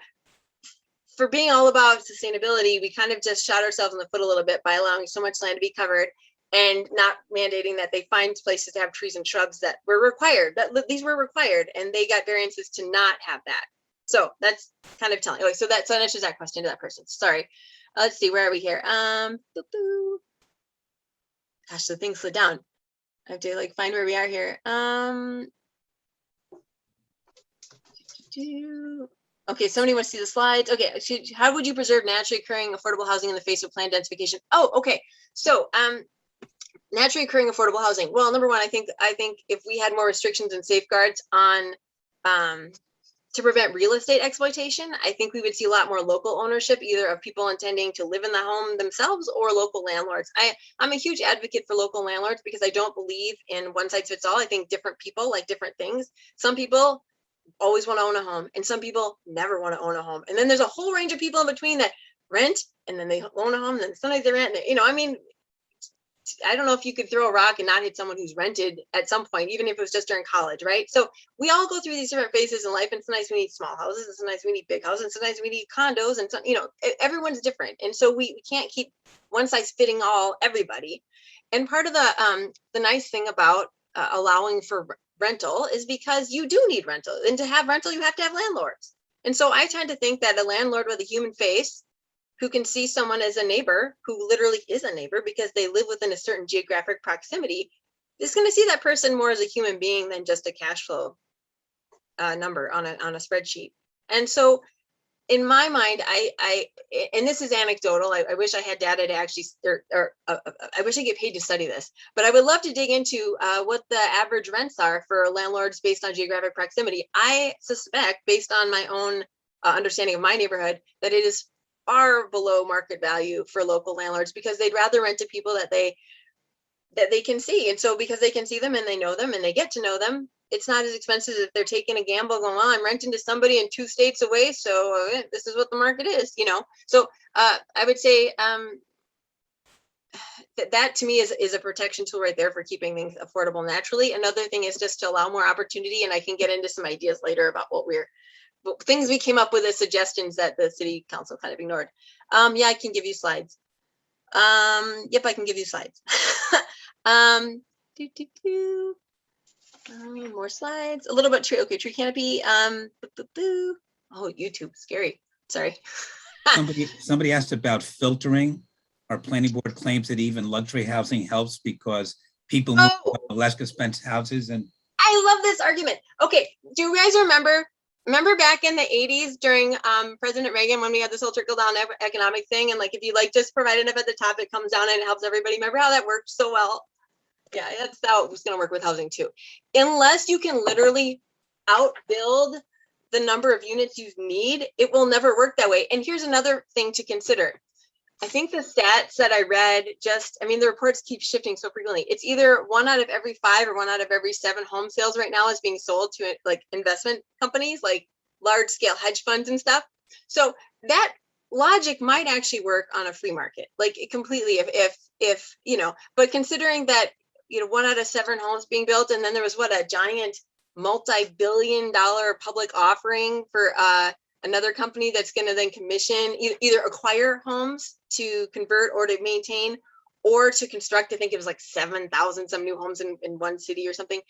for being all about sustainability, we kind of just shot ourselves in the foot a little bit by allowing so much land to be covered and not mandating that they find places to have trees and shrubs that were required, that these were required, and they got variances to not have that. So that's kind of telling. So that answers that question to that person. Sorry. Let's see, where are we here? Gosh, the thing slid down. I have to find where we are here. Okay, somebody wants to see the slides. Okay, how would you preserve naturally occurring affordable housing in the face of planned densification? Oh, okay. So naturally occurring affordable housing. Well, number one, I think if we had more restrictions and safeguards on to prevent real estate exploitation, I think we would see a lot more local ownership, either of people intending to live in the home themselves or local landlords. I'm a huge advocate for local landlords because I don't believe in one size fits all. I think different people like different things. Some people always want to own a home, and some people never want to own a home. And then there's a whole range of people in between that rent, and then they own a home, and then sometimes they rent. I mean, I don't know if you could throw a rock and not hit someone who's rented at some point, even if it was just during college, right? So we all go through these different phases in life, and sometimes we need small houses, and sometimes we need big houses, and sometimes we need condos, and everyone's different. And so we can't keep one size fitting all everybody. And part of the nice thing about allowing for rental is because you do need rental, and to have rental, you have to have landlords. And so I tend to think that a landlord with a human face who can see someone as a neighbor who literally is a neighbor because they live within a certain geographic proximity is going to see that person more as a human being than just a cash flow number on a spreadsheet. And so in my mind, and this is anecdotal. I wish I had data to actually, I wish I get paid to study this, but I would love to dig into what the average rents are for landlords based on geographic proximity. I suspect, based on my own understanding of my neighborhood, that it is far below market value for local landlords because they'd rather rent to people that they can see. And so because they can see them and they know them and they get to know them, it's not as expensive if they're taking a gamble going, well, I'm renting to somebody in 2 states away. So this is what the market is, you know? So I would say that to me is a protection tool right there for keeping things affordable naturally. Another thing is just to allow more opportunity. And I can get into some ideas later about things we came up with as suggestions that the city council kind of ignored. Yeah, I can give you slides. Yep, I can give you slides. More slides. A little bit tree. Okay, tree canopy. Oh, YouTube, scary. Sorry. Somebody asked about filtering. Our planning board claims that even luxury housing helps because people move to less expensive houses. And I love this argument. Okay, do you guys remember back in the 80s during President Reagan when we had this whole trickle down economic thing, and like if you like just provide enough at the top, it comes down and it helps everybody. Remember how that worked so well? Yeah, that's how it's going to work with housing too. Unless you can literally outbuild the number of units you need, it will never work that way. And here's another thing to consider. I think the stats that I read the reports keep shifting so frequently. It's either 1 out of every 5 or 1 out of every 7 home sales right now is being sold to like investment companies, like large scale hedge funds and stuff. So that logic might actually work on a free market, like completely if you know, but considering that, you know, 1 out of 7 homes being built, and then there was a giant multi-billion-dollar public offering for another company that's going to then commission either acquire homes to convert or to maintain or to construct. I think it was like 7,000 some new homes in one city or something.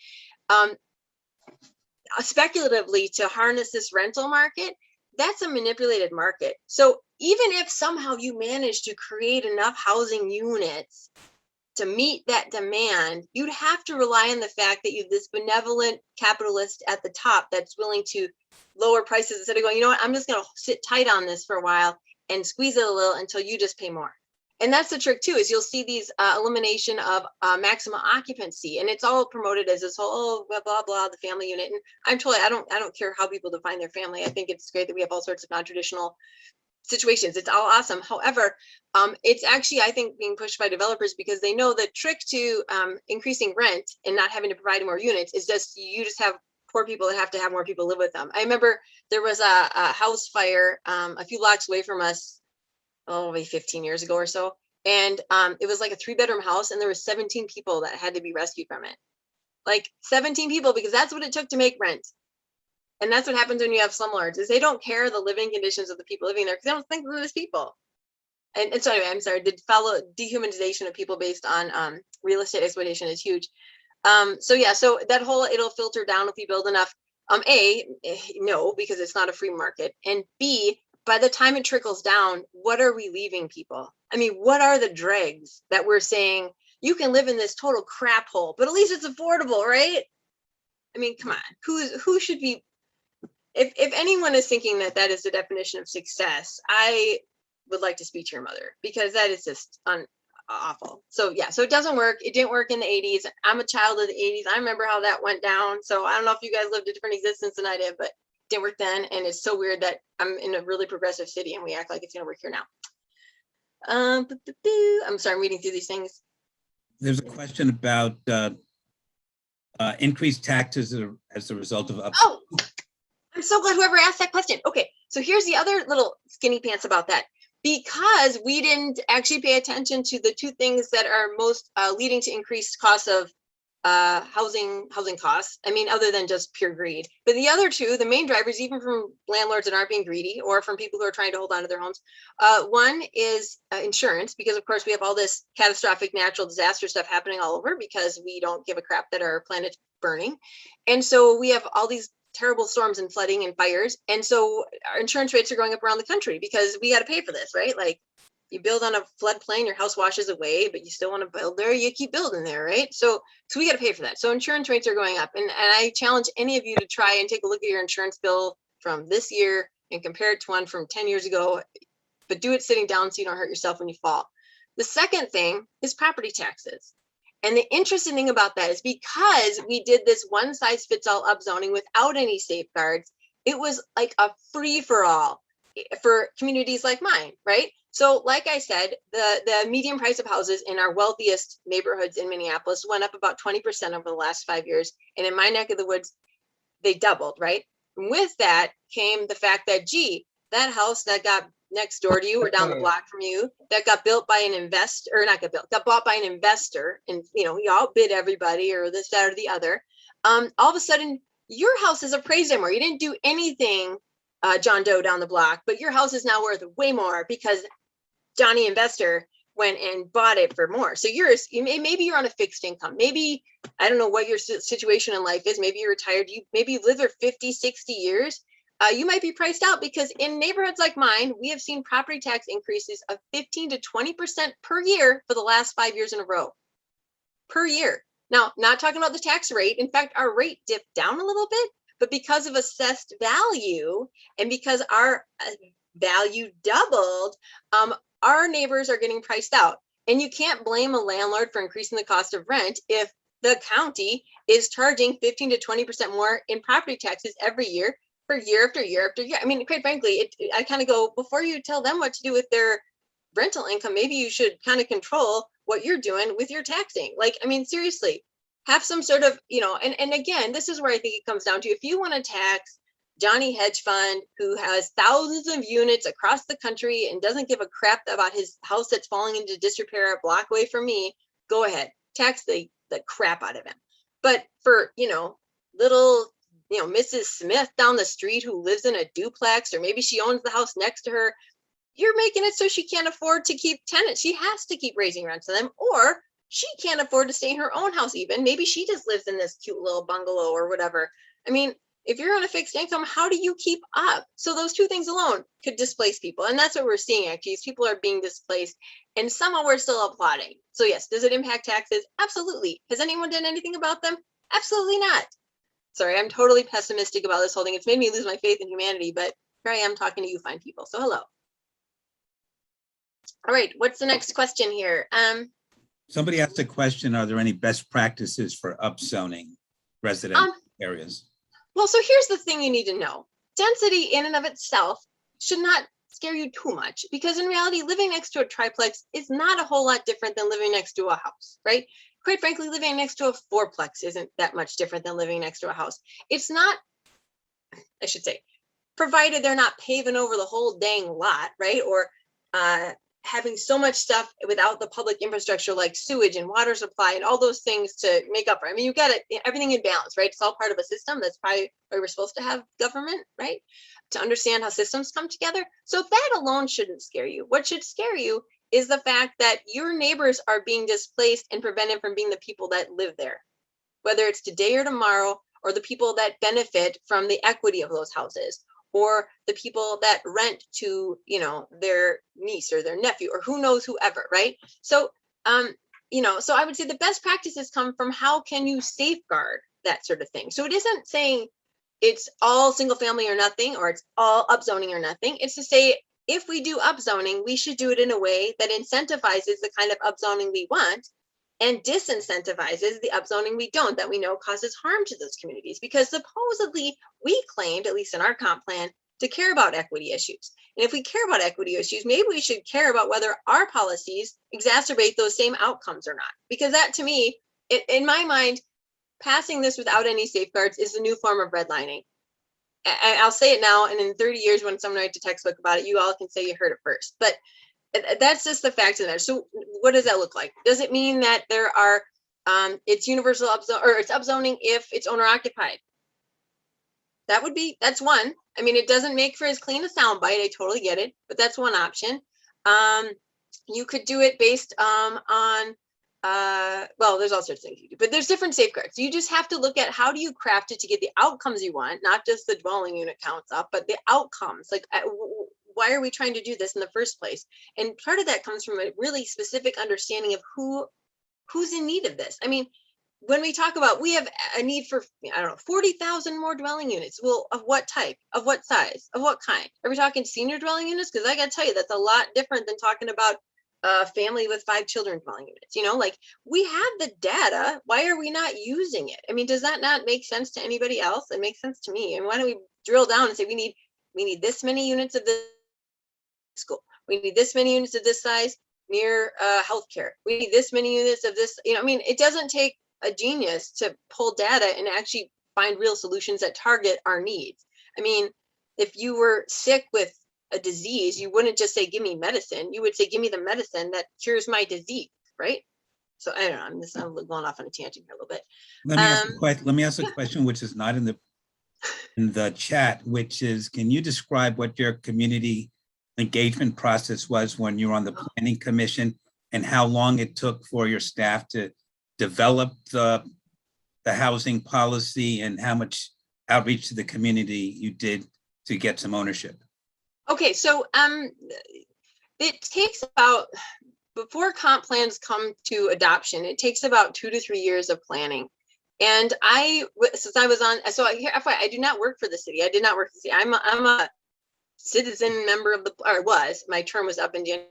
Speculatively, to harness this rental market, that's a manipulated market. So even if somehow you manage to create enough housing units to meet that demand, you'd have to rely on the fact that you have this benevolent capitalist at the top that's willing to lower prices instead of going, you know what, I'm just going to sit tight on this for a while and squeeze it a little until you just pay more. And that's the trick too, is you'll see these elimination of maximum occupancy, and it's all promoted as this whole blah blah blah, the family unit. And I don't care how people define their family. I think it's great that we have all sorts of non-traditional situations. It's all awesome. However, it's actually, I think, being pushed by developers because they know the trick to increasing rent and not having to provide more units is just you just have poor people that have to have more people live with them. I remember there was a house fire a few blocks away from us, maybe 15 years ago or so, and it was like a 3-bedroom house, and there was 17 people that had to be rescued from it. Like 17 people, because that's what it took to make rent. And that's what happens when you have slumlords, is they don't care the living conditions of the people living there because they don't think they're those people. And so anyway, I'm sorry, dehumanization of people based on real estate exploitation is huge. So yeah, so that whole, it'll filter down if you build enough. No, because it's not a free market. And B, by the time it trickles down, what are we leaving people? I mean, what are the dregs that we're saying, you can live in this total crap hole, but at least it's affordable, right? I mean, come on, who should be, if anyone is thinking that that is the definition of success, I would like to speak to your mother, because that is just awful. So yeah, so it doesn't work. It didn't work in the 80s. I'm a child of the 80s. I remember how that went down. So I don't know if you guys lived a different existence than I did, but it didn't work then. And it's so weird that I'm in a really progressive city and we act like it's gonna work here now. I'm sorry, I'm reading through these things. there's a question about increased taxes as a result of Oh, I'm so glad whoever asked that question. Okay, so here's the other little skinny pants about that. Because we didn't actually pay attention to the 2 things that are most leading to increased costs of housing costs. I mean, other than just pure greed. But the other 2, the main drivers, even from landlords that aren't being greedy or from people who are trying to hold on to their homes. One is insurance, because of course we have all this catastrophic natural disaster stuff happening all over because we don't give a crap that our planet's burning. And so we have all these terrible storms and flooding and fires. And so our insurance rates are going up around the country because we got to pay for this, right? Like you build on a floodplain, your house washes away, but you still want to build there, you keep building there, right? So we got to pay for that. So insurance rates are going up. And I challenge any of you to try and take a look at your insurance bill from this year and compare it to one from 10 years ago, but do it sitting down so you don't hurt yourself when you fall. The second thing is property taxes. And the interesting thing about that is because we did this one size fits all upzoning without any safeguards, it was like a free for all for communities like mine, right? So like I said, the median price of houses in our wealthiest neighborhoods in Minneapolis went up about 20% over the last 5 years. And in my neck of the woods, they doubled, right? And with that came the fact that, gee, that house that got next door to you or down the block from you that got built by an investor, or not got built, got bought by an investor, and you outbid everybody or this, that, or the other. All of a sudden, your house is appraised more. You didn't do anything, John Doe down the block, but your house is now worth way more because Johnny Investor went and bought it for more. So maybe you're on a fixed income. Maybe, I don't know what your situation in life is. Maybe you're retired. Maybe you've lived there 50, 60 years. You might be priced out because in neighborhoods like mine, we have seen property tax increases of 15 to 20% per year for the last 5 years in a row. Per year. Now, not talking about the tax rate. In fact, our rate dipped down a little bit, but because of assessed value and because our value doubled, our neighbors are getting priced out. And you can't blame a landlord for increasing the cost of rent if the county is charging 15 to 20% more in property taxes every year. For year after year after year. I mean, quite frankly, I kind of go, before you tell them what to do with their rental income, maybe you should kind of control what you're doing with your taxing. Like, I mean, seriously, have some sort of, and again, this is where I think it comes down to, if you want to tax Johnny Hedge Fund, who has thousands of units across the country and doesn't give a crap about his house that's falling into disrepair a block away from me, go ahead, tax the crap out of him. But for, little Mrs. Smith down the street who lives in a duplex, or maybe she owns the house next to her, you're making it so she can't afford to keep tenants. She has to keep raising rent to them, or she can't afford to stay in her own house even. Maybe she just lives in this cute little bungalow or whatever. I mean, if you're on a fixed income, how do you keep up? So those two things alone could displace people. And that's what we're seeing actually, is people are being displaced and somehow we're still applauding. So yes, does it impact taxes? Absolutely. Has anyone done anything about them? Absolutely not. Sorry, I'm totally pessimistic about this whole thing. It's made me lose my faith in humanity, but here I am talking to you fine people. So hello. All right, what's the next question here? Somebody asked a question, are there any best practices for upzoning residential areas? Well, so here's the thing you need to know. Density in and of itself should not scare you too much, because in reality, living next to a triplex is not a whole lot different than living next to a house, right? Quite frankly, living next to a fourplex isn't that much different than living next to a house. It's not, I should say, provided they're not paving over the whole dang lot, right? Or having so much stuff without the public infrastructure like sewage and water supply and all those things to make up for. I mean, you got it, everything in balance, right? It's all part of a system. That's probably why we're supposed to have government, right? To understand how systems come together. So that alone shouldn't scare you. What should scare you is the fact that your neighbors are being displaced and prevented from being the people that live there, whether it's today or tomorrow, or the people that benefit from the equity of those houses, or the people that rent to, their niece or their nephew, or who knows, whoever, right? So, so I would say the best practices come from how can you safeguard that sort of thing. So it isn't saying it's all single family or nothing, or it's all upzoning or nothing. It's to say, if we do upzoning, we should do it in a way that incentivizes the kind of upzoning we want and disincentivizes the upzoning we don't, that we know causes harm to those communities. Because supposedly we claimed, at least in our comp plan, to care about equity issues. And if we care about equity issues, maybe we should care about whether our policies exacerbate those same outcomes or not. Because that, to me, in my mind, passing this without any safeguards is the new form of redlining. I'll say it now, and in 30 years, when someone writes a textbook about it, you all can say you heard it first. But that's just the fact of the matter. So what does that look like? Does it mean that there are, it's universal upzoning, or it's upzoning if it's owner occupied? That's one. I mean, it doesn't make for as clean a soundbite. I totally get it, but that's one option. You could do it based on well, there's all sorts of things you do, but there's different safeguards. You just have to look at how do you craft it to get the outcomes you want, not just the dwelling unit counts up, but the outcomes. Like, why are we trying to do this in the first place? And part of that comes from a really specific understanding of who's in need of this. I mean, when we talk about we have a need for, I don't know, 40,000 more dwelling units. Well, of what type, of what size, of what kind? Are we talking senior dwelling units? Because I got to tell you, that's a lot different than talking about a family with 5 children dwelling units. You know, like, we have the data. Why are we not using it? I mean, does that not make sense to anybody else? It makes sense to me. And why don't we drill down and say we need this many units of this school. We need this many units of this size near healthcare. We need this many units of this. You know, I mean, it doesn't take a genius to pull data and actually find real solutions that target our needs. I mean, if you were sick with a disease, you wouldn't just say, give me medicine. You would say, give me the medicine that cures my disease, right? So I don't know, I'm going off on a tangent here a little bit. Let me ask a question, which is not in the chat, which is, can you describe what your community engagement process was when you were on the planning commission, and how long it took for your staff to develop the housing policy, and how much outreach to the community you did to get some ownership? Okay, so it takes about, before comp plans come to adoption, it takes about 2 to 3 years of planning. And since I was on, so I do not work for the city. I did not work for the city. I'm a citizen member of my term was up in January.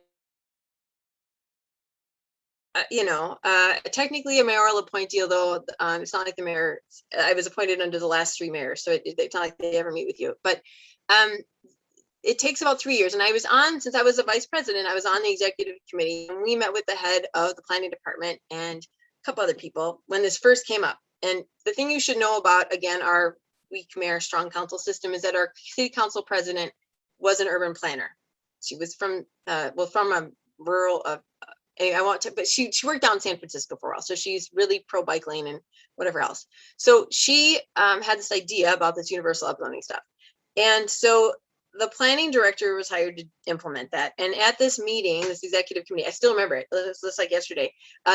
Technically a mayoral appointee, although it's not like the mayor, I was appointed under the last 3 mayors, so it's not like they ever meet with you. But it takes about 3 years. And I was on, since I was a vice president, I was on the executive committee, and we met with the head of the planning department and a couple other people when this first came up. And the thing you should know about, again, our weak mayor, strong council system, is that our city council president was an urban planner. She was from a rural, but she worked down in San Francisco for a while. So she's really pro bike lane and whatever else. So she had this idea about this universal upzoning stuff. And so the planning director was hired to implement that. And at this meeting, this executive committee, I still remember it, it's like yesterday,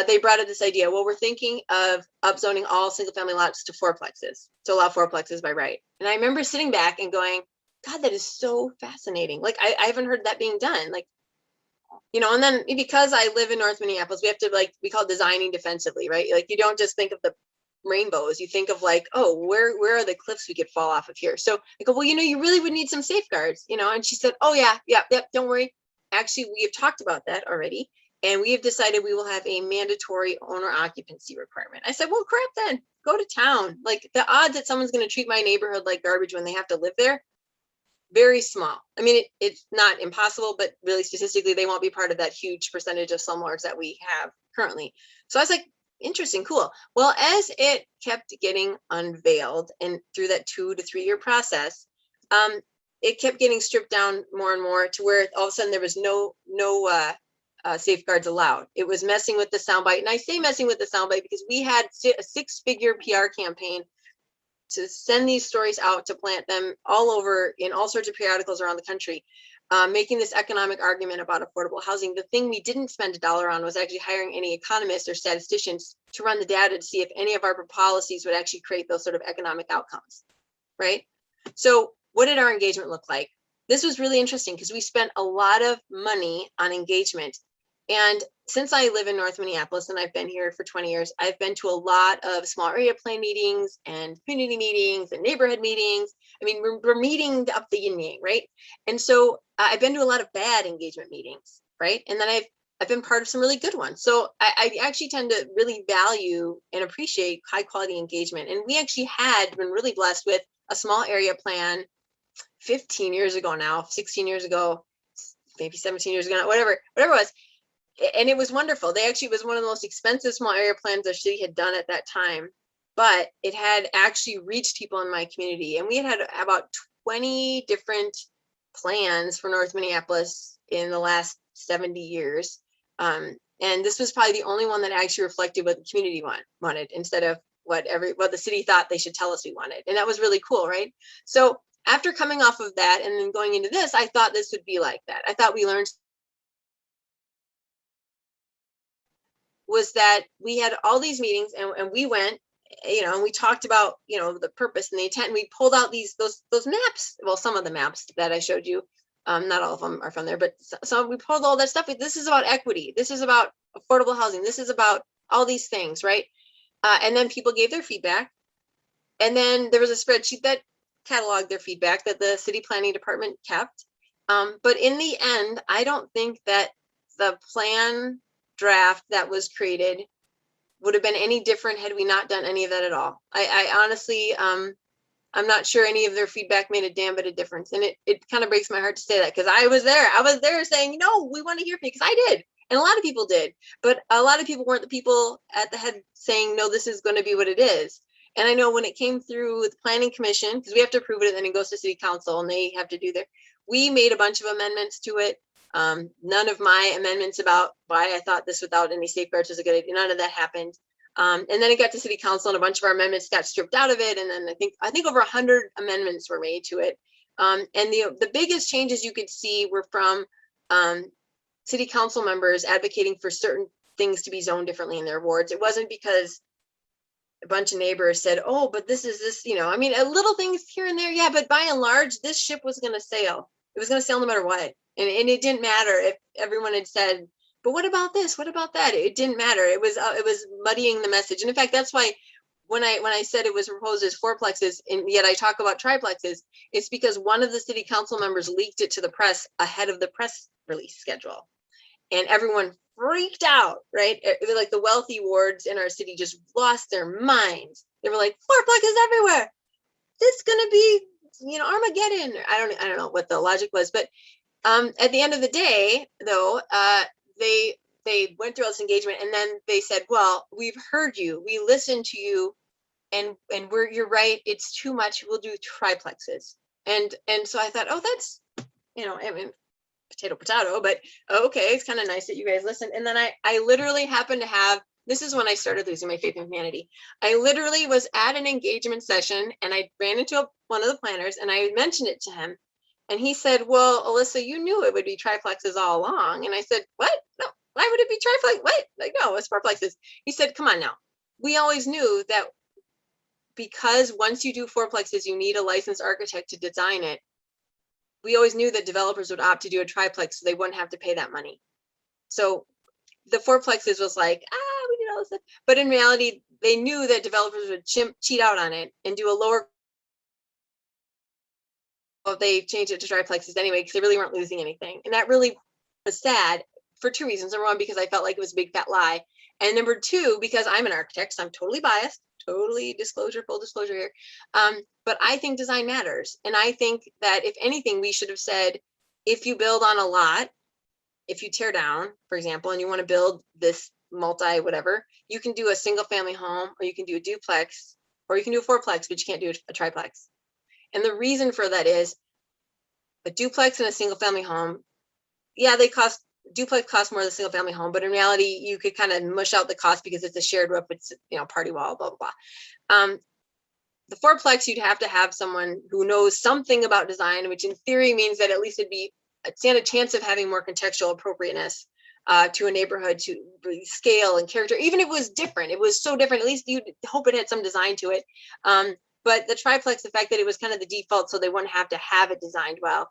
they brought up this idea, well, we're thinking of upzoning all single family lots to 4plexes, to allow 4plexes by right. And I remember sitting back and going, God, that is so fascinating. Like, I haven't heard that being done. Like, and then because I live in North Minneapolis, we have to, we call it designing defensively, right? Like, you don't just think of the rainbows, you think of oh, where are the cliffs we could fall off of here? So I go, well, you really would need some safeguards, and she said, oh yeah, don't worry. Actually, we have talked about that already. And we have decided we will have a mandatory owner occupancy requirement. I said, well, crap, then go to town. Like, the odds that someone's going to treat my neighborhood like garbage when they have to live there, very small. I mean, it's not impossible, but really statistically, they won't be part of that huge percentage of slumlords that we have currently. So I was like, interesting, cool. Well, as it kept getting unveiled and through that 2 to 3 year process, it kept getting stripped down more and more to where all of a sudden there was no safeguards allowed. It was messing with the soundbite. And I say messing with the soundbite because we had a 6-figure PR campaign to send these stories out, to plant them all over in all sorts of periodicals around the country, making this economic argument about affordable housing. The thing we didn't spend $1 on was actually hiring any economists or statisticians to run the data to see if any of our policies would actually create those sort of economic outcomes, right? So what did our engagement look like? This was really interesting because we spent a lot of money on engagement. And since I live in North Minneapolis and I've been here for 20 years, I've been to a lot of small area plan meetings and community meetings and neighborhood meetings. I mean, we're meeting up the yin and yang, right? And so I've been to a lot of bad engagement meetings, right? And then I've been part of some really good ones. So I actually tend to really value and appreciate high quality engagement. And we actually had been really blessed with a small area plan 15 years ago now, 16 years ago, maybe 17 years ago, whatever it was. And it was wonderful. They actually was one of the most expensive small area plans the city had done at that time, but it had actually reached people in my community. And we had about 20 different plans for North Minneapolis in the last 70 years. And this was probably the only one that actually reflected what the community wanted instead of what the city thought they should tell us we wanted. And that was really cool, right? So after coming off of that and then going into this, I thought this would be like that. I thought we learned was that we had all these meetings and we went, and we talked about, the purpose and the intent. And we pulled out those maps. Well, some of the maps that I showed you, not all of them are from there, but so we pulled all that stuff. This is about equity. This is about affordable housing. This is about all these things, right? And then people gave their feedback. And then there was a spreadsheet that cataloged their feedback that the city planning department kept. But in the end, I don't think that the plan draft that was created would have been any different had we not done any of that at all. I honestly, I'm not sure any of their feedback made a damn bit of difference. And it kind of breaks my heart to say that, because I was there saying, no, we want to hear from you, because I did. And a lot of people did, but a lot of people weren't the people at the head saying, no, this is going to be what it is. And I know when it came through the planning commission, because we have to approve it and then it goes to city council and they have to do we made a bunch of amendments to it. None of my amendments about why I thought this without any safeguards was a good idea. None of that happened. And then it got to city council and a bunch of our amendments got stripped out of it. And then I think over 100 amendments were made to it. And the biggest changes you could see were from city council members advocating for certain things to be zoned differently in their wards. It wasn't because a bunch of neighbors said, oh, but this, I mean, little things here and there. Yeah, but by and large, this ship was going to sail. It was going to sail no matter what. And it didn't matter if everyone had said, but what about this? What about that? It didn't matter. It was muddying the message. And in fact, that's why when I said it was proposed as fourplexes, and yet I talk about triplexes, it's because one of the city council members leaked it to the press ahead of the press release schedule. And everyone freaked out, right? It was like the wealthy wards in our city just lost their minds. They were like, fourplexes everywhere. This is gonna be, Armageddon. I don't know what the logic was, but at the end of the day, though, they went through all this engagement, and then they said, well, we've heard you, we listened to you, and you're right, it's too much, we'll do triplexes. And so I thought, oh, that's, I mean, potato, but okay, it's kind of nice that you guys listened. And then I literally happened to have, this is when I started losing my faith in humanity. I literally was at an engagement session and I ran into one of the planners and I mentioned it to him. And he said, well, Alissa, you knew it would be triplexes all along. And I said, what? No, why would it be triplex? What? Like, no, it's fourplexes. He said, come on now. We always knew that because once you do fourplexes, you need a licensed architect to design it. We always knew that developers would opt to do a triplex so they wouldn't have to pay that money. So the fourplexes was like, we did all this stuff. But in reality, they knew that developers would cheat out on it and do a lower. Well, they changed it to triplexes anyway, because they really weren't losing anything. And that really was sad for two reasons. Number one, because I felt like it was a big fat lie. And number two, because I'm an architect, so I'm totally biased, totally full disclosure here. But I think design matters. And I think that if anything, we should have said, if you build on a lot, if you tear down, for example, and you want to build this multi whatever, you can do a single family home, or you can do a duplex, or you can do a fourplex, but you can't do a triplex. And the reason for that is a duplex and a single family home. Yeah, duplex costs more than a single family home, but in reality, you could kind of mush out the cost because it's a shared roof, it's, party wall, blah, blah, blah. The fourplex, you'd have to have someone who knows something about design, which in theory means that at least stand a chance of having more contextual appropriateness to a neighborhood, to scale and character. Even if it was different, it was so different, at least you'd hope it had some design to it. But the triplex, the fact that it was kind of the default so they wouldn't have to have it designed well,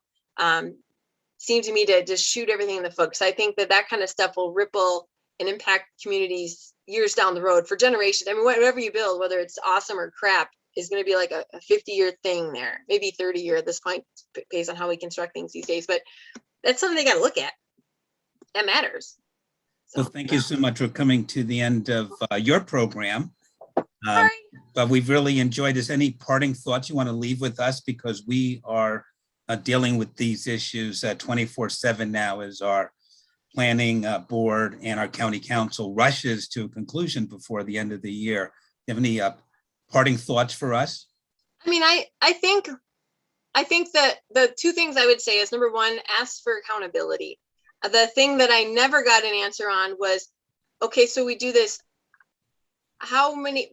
seemed to me to just shoot everything in the foot. So I think that kind of stuff will ripple and impact communities years down the road for generations. I mean, whatever you build, whether it's awesome or crap, is going to be like a 50-year thing there, maybe 30-year at this point, based on how we construct things these days. But that's something they got to look at. That matters. So, Well, thank you so much for coming to the end of your program. Sorry. But we've really enjoyed this. Any parting thoughts you want to leave with us? Because we are dealing with these issues 24/7 now as our planning board and our county council rushes to a conclusion before the end of the year. Do you have any parting thoughts for us? I mean, I think that the two things I would say is, number one, ask for accountability. The thing that I never got an answer on was, okay, so we do this. How many,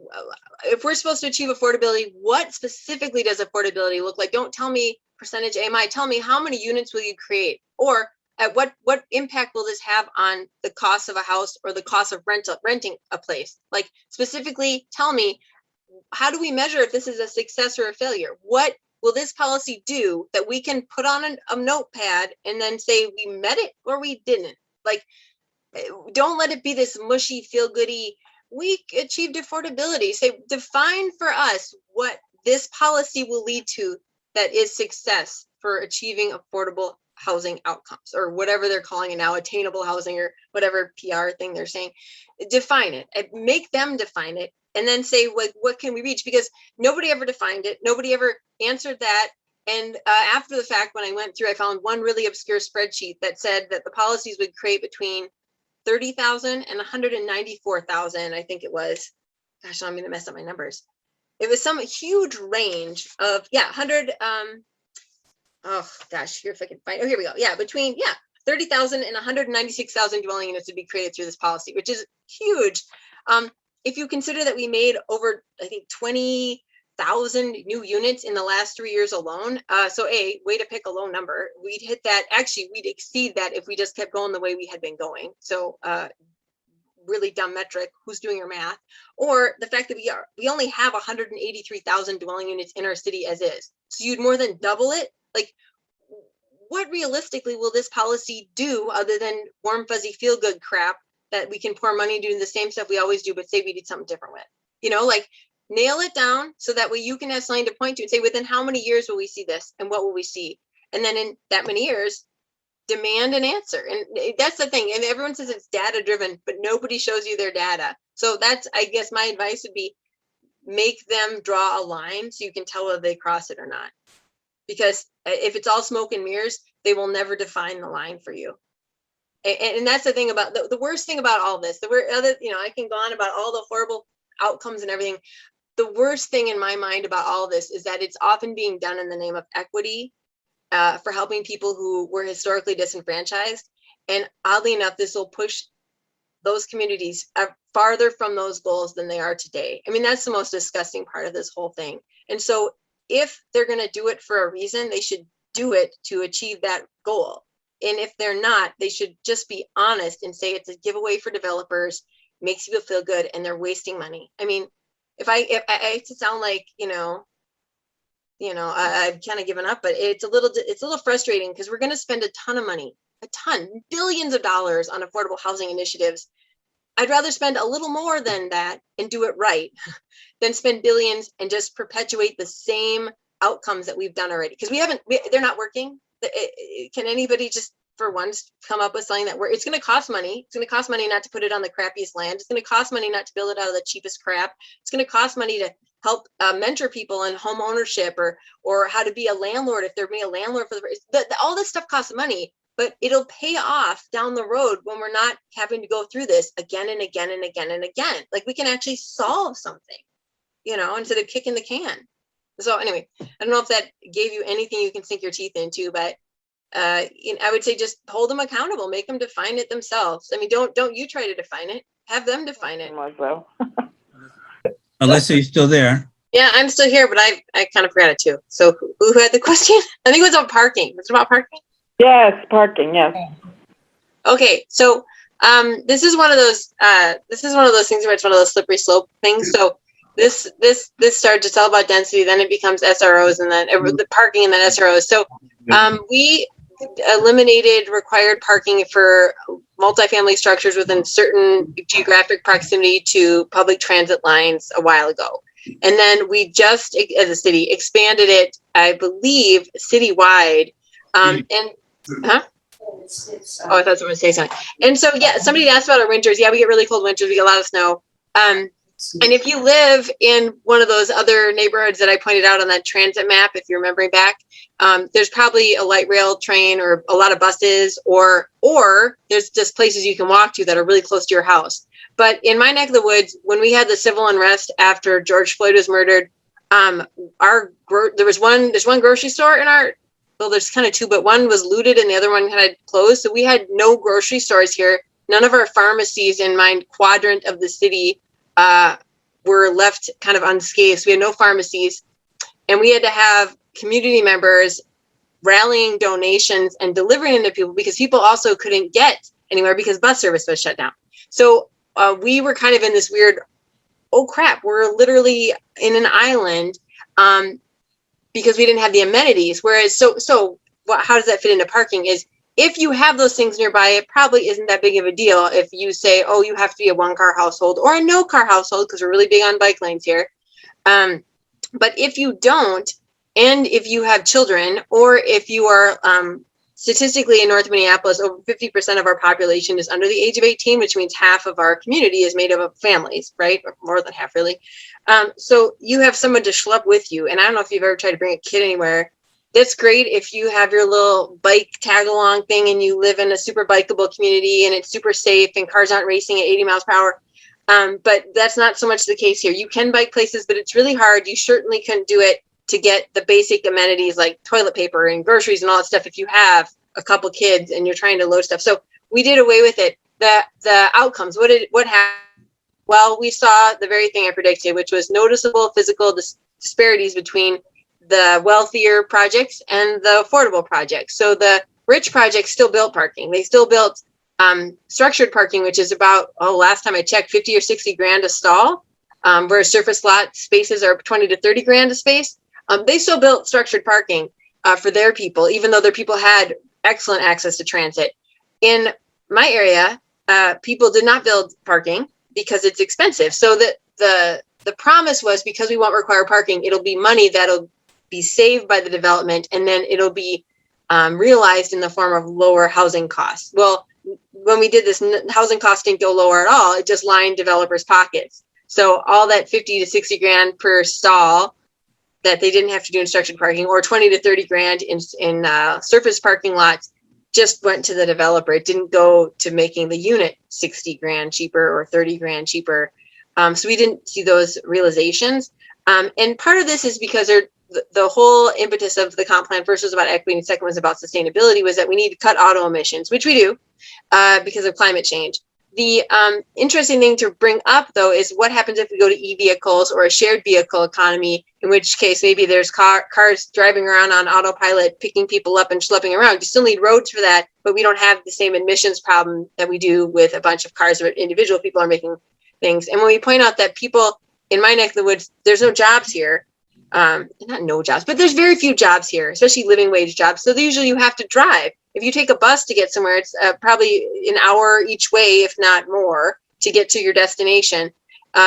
if we're supposed to achieve affordability, what specifically does affordability look like? Don't tell me percentage AMI, tell me how many units will you create? Or what impact will this have on the cost of a house or the cost of renting a place? Like, specifically tell me, how do we measure if this is a success or a failure? What will this policy do that we can put on a notepad and then say we met it or we didn't? Like, don't let it be this mushy, feel-goody, we achieved affordability. Say, define for us what this policy will lead to that is success for achieving affordable housing outcomes, or whatever they're calling it now, attainable housing, or whatever PR thing they're saying. Define it, make them define it, and then say, what can we reach? Because nobody ever defined it. Nobody ever answered that. And after the fact, when I went through, I found one really obscure spreadsheet that said that the policies would create between 30,000 and 194,000, I think it was. Gosh, I'm going to mess up my numbers. It was some huge range of, 100, oh gosh, here if I can find, oh, here we go. Yeah, between, 30,000 and 196,000 dwelling units would be created through this policy, which is huge. If you consider that we made over, I think, 20,000 new units in the last 3 years alone. So way to pick a low number. We'd hit that, actually, we'd exceed that if we just kept going the way we had been going. So really dumb metric, who's doing your math? Or the fact that we only have 183,000 dwelling units in our city as is. So you'd more than double it. Like, what realistically will this policy do other than warm, fuzzy, feel good crap that we can pour money doing the same stuff we always do, but say we did something different with? You know, like, nail it down so that way you can have something to point to and say, within how many years will we see this and what will we see? And then in that many years, demand an answer. And that's the thing. And everyone says it's data driven, but nobody shows you their data. So that's, I guess my advice would be, make them draw a line so you can tell whether they cross it or not. Because if it's all smoke and mirrors, they will never define the line for you. And that's the thing about the worst thing about all this. I can go on about all the horrible outcomes and everything. The worst thing in my mind about all this is that it's often being done in the name of equity, for helping people who were historically disenfranchised. And oddly enough, this will push those communities farther from those goals than they are today. I mean, that's the most disgusting part of this whole thing. And so if they're going to do it for a reason, they should do it to achieve that goal. And if they're not, they should just be honest and say it's a giveaway for developers, makes people feel good, and they're wasting money. I mean, if I sound like, I've kind of given up, but it's a little frustrating because we're going to spend a ton of money, billions of dollars on affordable housing initiatives. I'd rather spend a little more than that and do it right than spend billions and just perpetuate the same outcomes that we've done already. Because they're not working. Can anybody just for once come up with something that it's going to cost money. It's going to cost money not to put it on the crappiest land. It's going to cost money not to build it out of the cheapest crap. It's going to cost money to help mentor people in home ownership or how to be a landlord if they're being a landlord for all this stuff costs money, but it'll pay off down the road when we're not having to go through this again and again and again and again. Like, we can actually solve something, instead of kicking the can. So anyway, I don't know if that gave you anything you can sink your teeth into, but I would say just hold them accountable, make them define it themselves. I mean, don't you try to define it, have them define it. Well. Alissa, you still there? Yeah, I'm still here, but I kind of forgot it too. So who had the question? I think it was about parking. Was it about parking? Yes, parking, yes. Okay, so this is one of those things where it's one of those slippery slope things. So this starts, it's all about density, then it becomes SROs, and then the parking, and then SROs. So we eliminated required parking for multifamily structures within certain geographic proximity to public transit lines a while ago. And then we just, as a city, expanded it, I believe, citywide. Oh, I thought someone would say something. And so, yeah, somebody asked about our winters. Yeah, we get really cold winters. We get a lot of snow. And if you live in one of those other neighborhoods that I pointed out on that transit map, if you're remembering back, there's probably a light rail train or a lot of buses, or there's just places you can walk to that are really close to your house. But in my neck of the woods, when we had the civil unrest after George Floyd was murdered, there's one grocery store in there's kind of two, but one was looted and the other one had closed. So we had no grocery stores here. None of our pharmacies in my quadrant of the city were left kind of unscathed. We had no pharmacies, and we had to have community members rallying donations and delivering them to people because people also couldn't get anywhere because bus service was shut down. So we were kind of in this weird, oh crap, we're literally in an island because we didn't have the amenities. Whereas, how does that fit into parking is if you have those things nearby, it probably isn't that big of a deal if you say, oh, you have to be a 1-car household or a no-car household because we're really big on bike lanes here. But if you don't, and if you have children, or if you are statistically in North Minneapolis, over 50% of our population is under the age of 18, which means half of our community is made up of families, right? Or more than half, really. So you have someone to schlep with you. And I don't know if you've ever tried to bring a kid anywhere. That's great if you have your little bike tag along thing and you live in a super bikeable community and it's super safe and cars aren't racing at 80 miles per hour. But that's not so much the case here. You can bike places, but it's really hard. You certainly couldn't do it to get the basic amenities like toilet paper and groceries and all that stuff if you have a couple kids and you're trying to load stuff. So we did away with it. The outcomes, what happened? Well, we saw the very thing I predicted, which was noticeable physical disparities between the wealthier projects and the affordable projects. So the rich projects still built parking. They still built structured parking, which is about, last time I checked, 50 or 60 grand a stall, where surface lot spaces are 20 to 30 grand a space. They still built structured parking for their people, even though their people had excellent access to transit. In my area, people did not build parking because it's expensive. So the promise was, because we won't require parking, it'll be money that'll be saved by the development, and then it'll be realized in the form of lower housing costs. Well, when we did this, housing costs didn't go lower at all. It just lined developers' pockets. So all that 50 to 60 grand per stall that they didn't have to do in structured parking, or 20 to 30 grand in surface parking lots, just went to the developer. It didn't go to making the unit 60 grand cheaper or 30 grand cheaper. So we didn't see those realizations. And part of this is because the whole impetus of the comp plan, first was about equity and second was about sustainability, was that we need to cut auto emissions, which we do because of climate change. The interesting thing to bring up, though, is what happens if we go to e-vehicles or a shared vehicle economy, in which case maybe there's cars driving around on autopilot, picking people up and schlepping around. You still need roads for that, but we don't have the same emissions problem that we do with a bunch of cars where individual people are making things. And when we point out that people in my neck of the woods, there's no jobs here, not no jobs, but there's very few jobs here, especially living wage jobs. So usually you have to drive. If you take a bus to get somewhere, it's probably an hour each way, if not more, to get to your destination.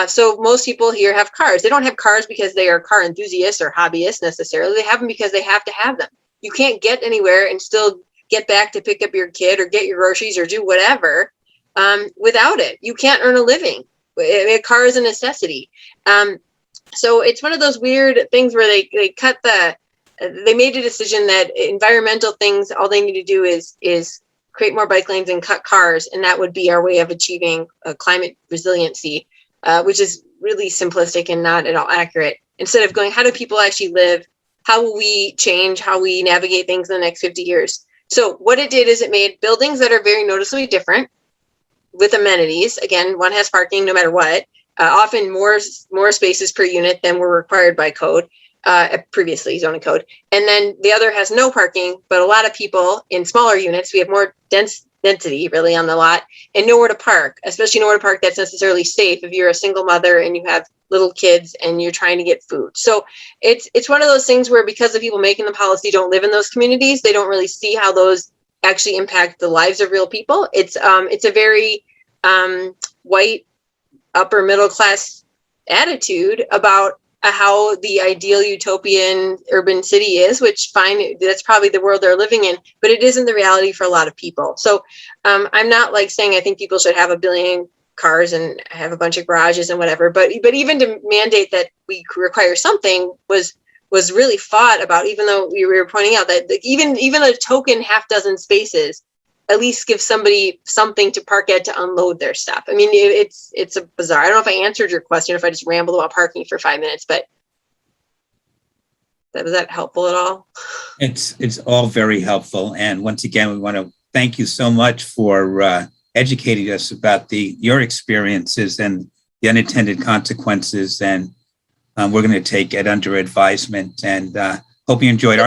So most people here have cars. They don't have cars because they are car enthusiasts or hobbyists necessarily. They have them because they have to have them. You can't get anywhere and still get back to pick up your kid or get your groceries or do whatever without it. You can't earn a living. A car is a necessity. So it's one of those weird things where they made a decision that environmental things, all they need to do is create more bike lanes and cut cars. And that would be our way of achieving climate resiliency, which is really simplistic and not at all accurate. Instead of going, how do people actually live? How will we change how we navigate things in the next 50 years? So what it did is it made buildings that are very noticeably different with amenities. Again, one has parking no matter what, often more spaces per unit than were required by code. Previously zoning code. And then the other has no parking, but a lot of people in smaller units, we have more density really on the lot and nowhere to park, especially nowhere to park that's necessarily safe if you're a single mother and you have little kids and you're trying to get food. So it's one of those things where because the people making the policy don't live in those communities, they don't really see how those actually impact the lives of real people. It's a very white upper middle class attitude about how the ideal utopian urban city is, which fine, that's probably the world they're living in, but it isn't the reality for a lot of people. So I'm not like saying I think people should have 1 billion cars and have a bunch of garages and whatever, but even to mandate that we require something was really thought about, even though we were pointing out that even a token half dozen spaces at least give somebody something to park at to unload their stuff. I mean, it's a bizarre. I don't know if I answered your question, if I just rambled about parking for 5 minutes, but was that helpful at all? It's all very helpful. And once again, we want to thank you so much for educating us about your experiences and the unintended consequences. And we're going to take it under advisement, and hope you enjoyed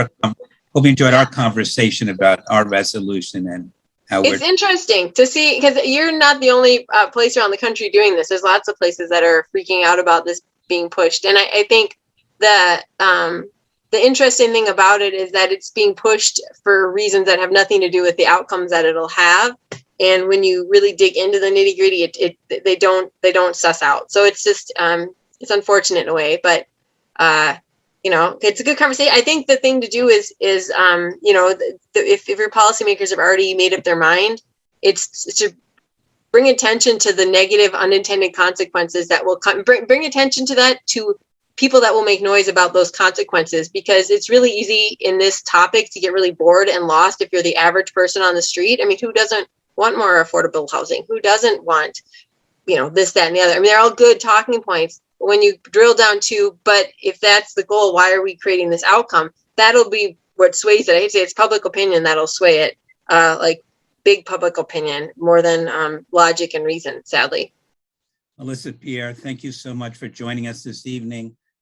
hope you enjoyed our conversation about our resolution and how we're. It's interesting to see, because you're not the only place around the country doing this. There's lots of places that are freaking out about this being pushed. And I think that the interesting thing about it is that it's being pushed for reasons that have nothing to do with the outcomes that it'll have. And when you really dig into the nitty gritty, they don't suss out. So it's just, it's unfortunate in a way, but you know, it's a good conversation. I think the thing to do is you know, if your policymakers have already made up their mind, it's to bring attention to the negative unintended consequences that will come. Bring attention to that to people that will make noise about those consequences, because it's really easy in this topic to get really bored and lost if you're the average person on the street. I mean, who doesn't want more affordable housing? Who doesn't want, you know, this, that, and the other? I mean, they're all good talking points. But when you drill down to, but if that's the goal, why are we creating this outcome? That'll be what sways it. I hate to say it's public opinion that'll sway it, like big public opinion more than logic and reason, sadly. Alissa, Pierre, thank you so much for joining us this evening.